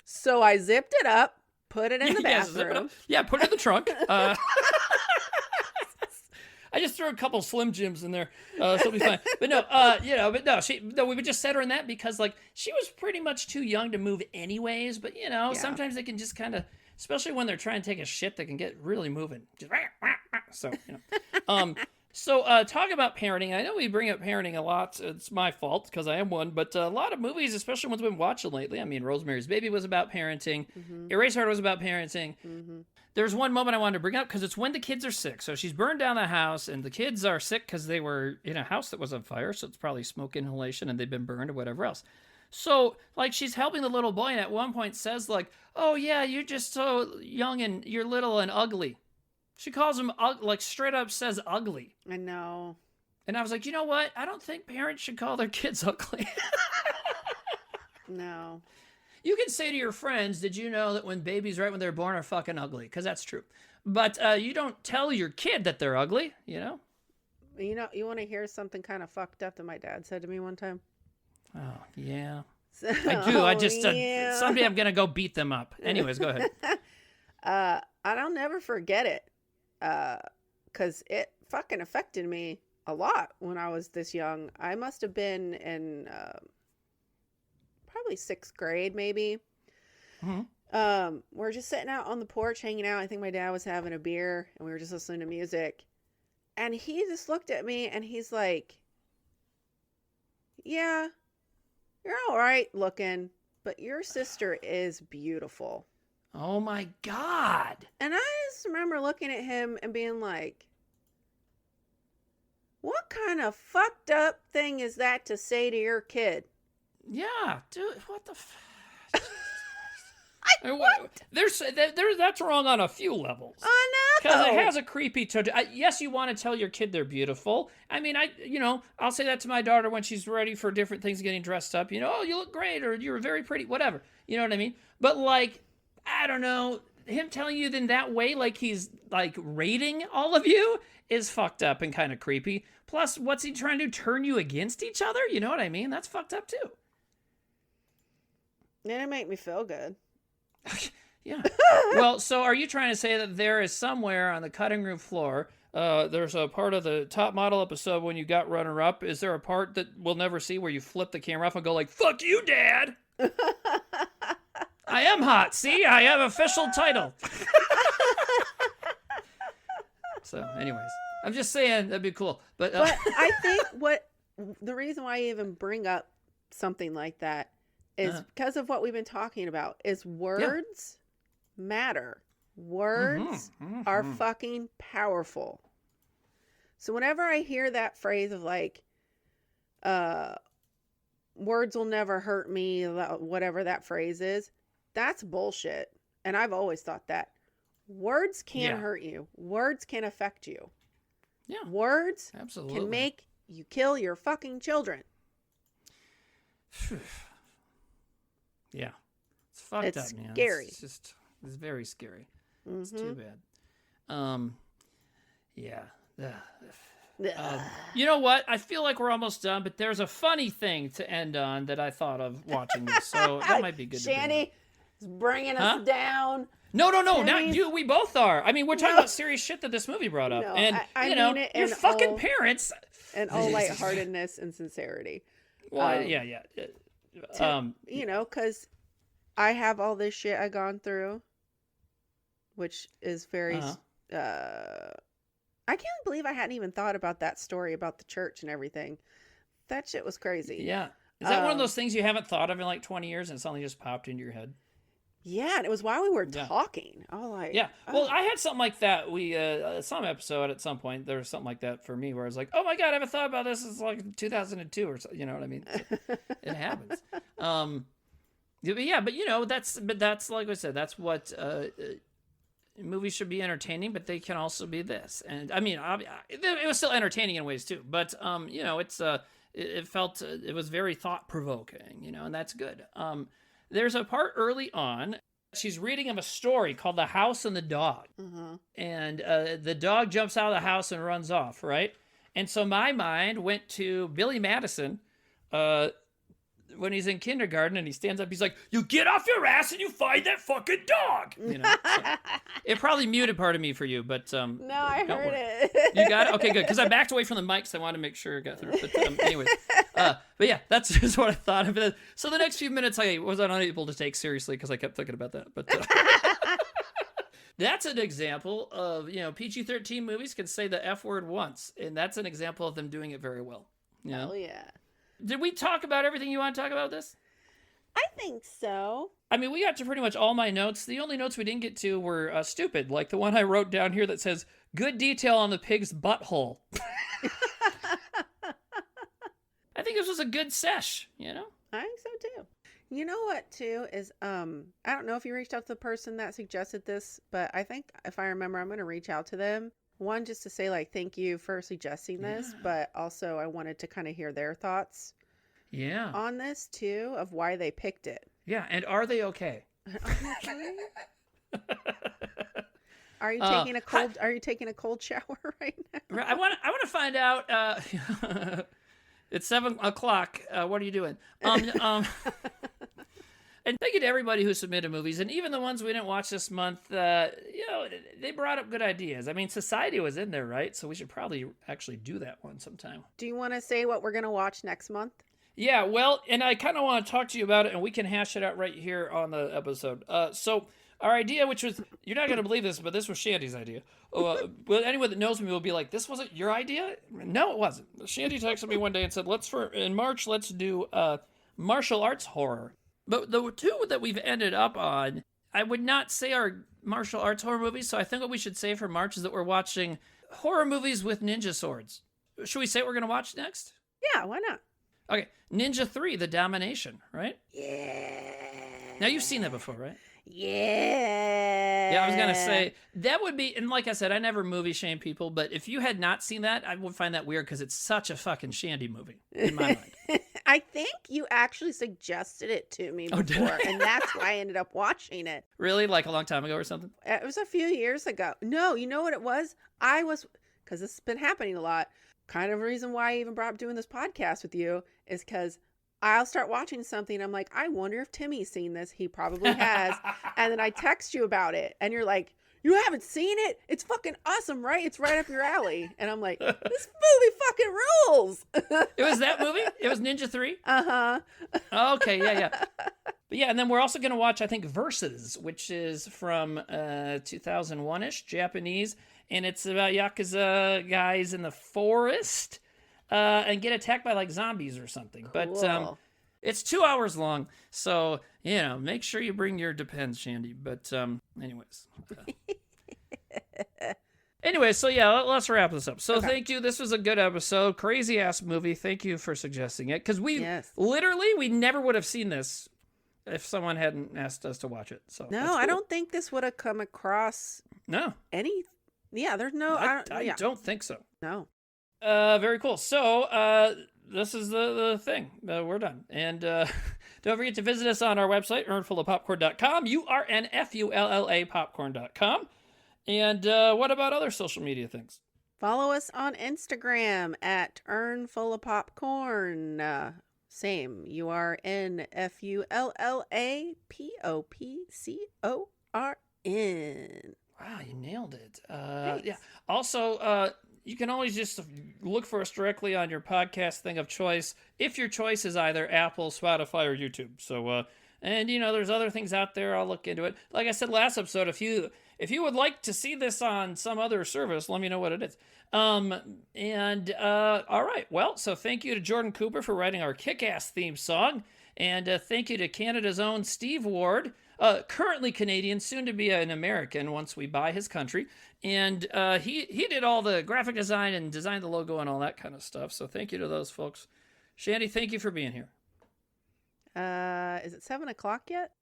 So I zipped it up, put it in the Yeah, zip it bathroom. up. Yeah, put it in the trunk. I just threw a couple Slim Jims in there, so it'll be fine. But no, we would just set her in that because like she was pretty much too young to move anyways. But sometimes they can just kind of, especially when they're trying to take a shit, they can get really moving. Just so So talk about parenting. I know we bring up parenting a lot. It's my fault because I am one, but a lot of movies, especially ones we've been watching lately. I mean, Rosemary's Baby was about parenting. Eraserheart was about parenting. There's one moment I wanted to bring up because it's when the kids are sick. So she's burned down the house, and the kids are sick because they were in a house that was on fire. So it's probably smoke inhalation, and they've been burned or whatever else. So, like, she's helping the little boy, and at one point says, like, "Oh, yeah, you're just so young, and you're little and ugly." She calls him, like, straight up says ugly. I know. And I was like, you know what? I don't think parents should call their kids ugly. No. You can say to your friends, did you know that when babies right when they're born are fucking ugly? Because that's true. But you don't tell your kid that they're ugly, you know? You want to hear something kind of fucked up that my dad said to me one time? Oh, yeah. I do. I just, yeah. someday I'm going to go beat them up. Anyways, go ahead. I'll never forget it. Because it fucking affected me a lot when I was this young. I must have been in probably 6th grade, maybe. We're just sitting out on the porch hanging out. I think my dad was having a beer, and we were just listening to music. And he just looked at me, and he's like, "Yeah, you're all right looking, but your sister is beautiful." Oh, my God. And I just remember looking at him and being like, what kind of fucked up thing is that to say to your kid? Yeah, dude, what the What? That's wrong on a few levels. Oh, no. Because it has a creepy tone. Yes, you want to tell your kid they're beautiful. I mean, I'll say that to my daughter when she's ready for different things, getting dressed up. Oh, you look great, or you're very pretty, whatever. You know what I mean? But like, I don't know, him telling you in that way, like he's like rating all of you, is fucked up and kind of creepy. Plus, what's he trying to do? Turn you against each other? You know what I mean? That's fucked up too. It make me feel good. Yeah. Well, so are you trying to say that there is somewhere on the cutting room floor, there's a part of the top model episode when you got runner up? Is there a part that we'll never see where you flip the camera off and go like, "Fuck you, Dad"? I am hot. See, I have official title. So, anyways, I'm just saying that'd be cool. But I think the reason why I even bring up something like that is because of what we've been talking about. Is words matter. Words are fucking powerful. So whenever I hear that phrase of like, words will never hurt me, whatever that phrase is, that's bullshit. And I've always thought that. Words can hurt you. Words can affect you. Yeah. Words absolutely can make you kill your fucking children. Yeah. It's fucked up, man. Scary. It's very scary. It's too bad. Yeah. You know what? I feel like we're almost done, but there's a funny thing to end on that I thought of watching this, so that might be good. Shandi is bringing us down. No, not you. We both are. I mean, we're talking about serious shit that this movie brought up, and I mean it your fucking parents. And all lightheartedness and sincerity. Well, yeah. Because I have all this shit I've gone through, which is very. I can't believe I hadn't even thought about that story about the church and everything. That shit was crazy. Yeah. Is that one of those things you haven't thought of in like 20 years and it suddenly just popped into your head? Yeah, and it was while we were talking. I was like, yeah. Well, I had something like that. We some episode at some point there was something like that for me where I was like, oh my god, I haven't thought about this since like 2002 or so. You know what I mean? It happens. But that's like I said, that's what movies should be entertaining, but they can also be this. And I mean, it was still entertaining in ways too. But it's it felt it was very thought provoking, and that's good. There's a part early on. She's reading him a story called The House and the Dog. Mm-hmm. And the dog jumps out of the house and runs off, right? And so my mind went to Billy Madison when he's in kindergarten and he stands up. He's like, "You get off your ass and you find that fucking dog." So it probably muted part of me for you, but no, I heard it. You got it? Okay, good. Because I backed away from the mic, so I wanted to make sure it got through. But anyways, but yeah, that's just what I thought of it. So the next few minutes I was unable to take seriously because I kept thinking about that. But that's an example of, PG-13 movies can say the F word once, and that's an example of them doing it very well. Oh, yeah. Did we talk about everything you want to talk about this? I think so. I mean, we got to pretty much all my notes. The only notes we didn't get to were stupid, like the one I wrote down here that says, "Good detail on the pig's butthole." I think this was a good sesh, I think so, too. You know what, too, is, I don't know if you reached out to the person that suggested this, but I think if I remember, I'm going to reach out to them. One, just to say, like, thank you for suggesting this, but also I wanted to kind of hear their thoughts on this, too, of why they picked it. Yeah, and are they okay? Are you taking a cold? Are you taking a cold shower right now? I want to find out. It's 7:00. What are you doing? And thank you to everybody who submitted movies, and even the ones we didn't watch this month. They brought up good ideas. I mean, Society was in there, right? So we should probably actually do that one sometime. Do you want to say what we're gonna watch next month? Yeah, well, and I kind of want to talk to you about it, and we can hash it out right here on the episode. So our idea, which was, you're not going to believe this, but this was Shandy's idea. Well, anyone that knows me will be like, "This wasn't your idea?" No, it wasn't. Shandy texted me one day and said, in March, let's do martial arts horror. But the two that we've ended up on, I would not say are martial arts horror movies, so I think what we should say for March is that we're watching horror movies with ninja swords. Should we say what we're going to watch next? Yeah, why not? Okay, Ninja 3, The Domination, right? Yeah. Now, you've seen that before, right? Yeah. Yeah, I was going to say, that would be, and like I said, I never movie shame people, but if you had not seen that, I would find that weird because it's such a fucking Shandy movie, in my mind. I think you actually suggested it to me before, and that's why I ended up watching it. Really? Like a long time ago or something? It was a few years ago. No, you know what it was? Because this has been happening a lot. Kind of a reason why I even brought up doing this podcast with you is because I'll start watching something and I'm like, I wonder if Timmy's seen this. He probably has. And then I text you about it and you're like, "You haven't seen it? It's fucking awesome, right? It's right up your alley." And I'm like, this movie fucking rules. It was that movie? It was Ninja 3? Uh-huh. Okay, yeah. But yeah, and then we're also going to watch, I think, Versus, which is from 2001-ish, Japanese. And it's about Yakuza guys in the forest and get attacked by like zombies or something. Cool. But it's 2 hours long. So, make sure you bring your Depends, Shandy. But anyways. Anyway, so yeah, let's wrap this up. So Thank you. This was a good episode. Crazy ass movie. Thank you for suggesting it. Because we never would have seen this if someone hadn't asked us to watch it. So no, cool. I don't think this would have come across any. Yeah, there's no. I don't think so. No. Very cool. So this is the thing. We're done. And don't forget to visit us on our website, earnfullofpopcorn.com. URNFULLA popcorn.com. And what about other social media things? Follow us on Instagram at earnfullofpopcorn. Same. URNFULLAPOPCORN. Wow, you nailed it. Yeah. Also, you can always just look for us directly on your podcast thing of choice, if your choice is either Apple, Spotify, or YouTube. So, and there's other things out there. I'll look into it. Like I said last episode, if you would like to see this on some other service, let me know what it is. All right. Well, so thank you to Jordan Cooper for writing our kick-ass theme song. And thank you to Canada's own Steve Ward, currently Canadian, soon to be an American once we buy his country. And he did all the graphic design and designed the logo and all that kind of stuff. So thank you to those folks. Shandy, thank you for being here. Is it 7:00 yet?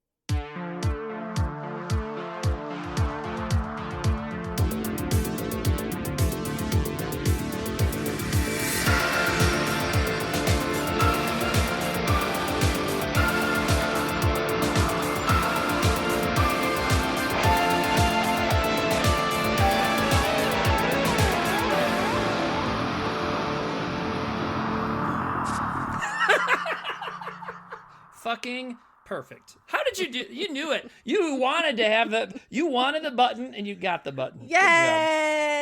fucking perfect. How did you do? You knew it. You wanted to have you wanted the button, and you got the button. Good job. Yay!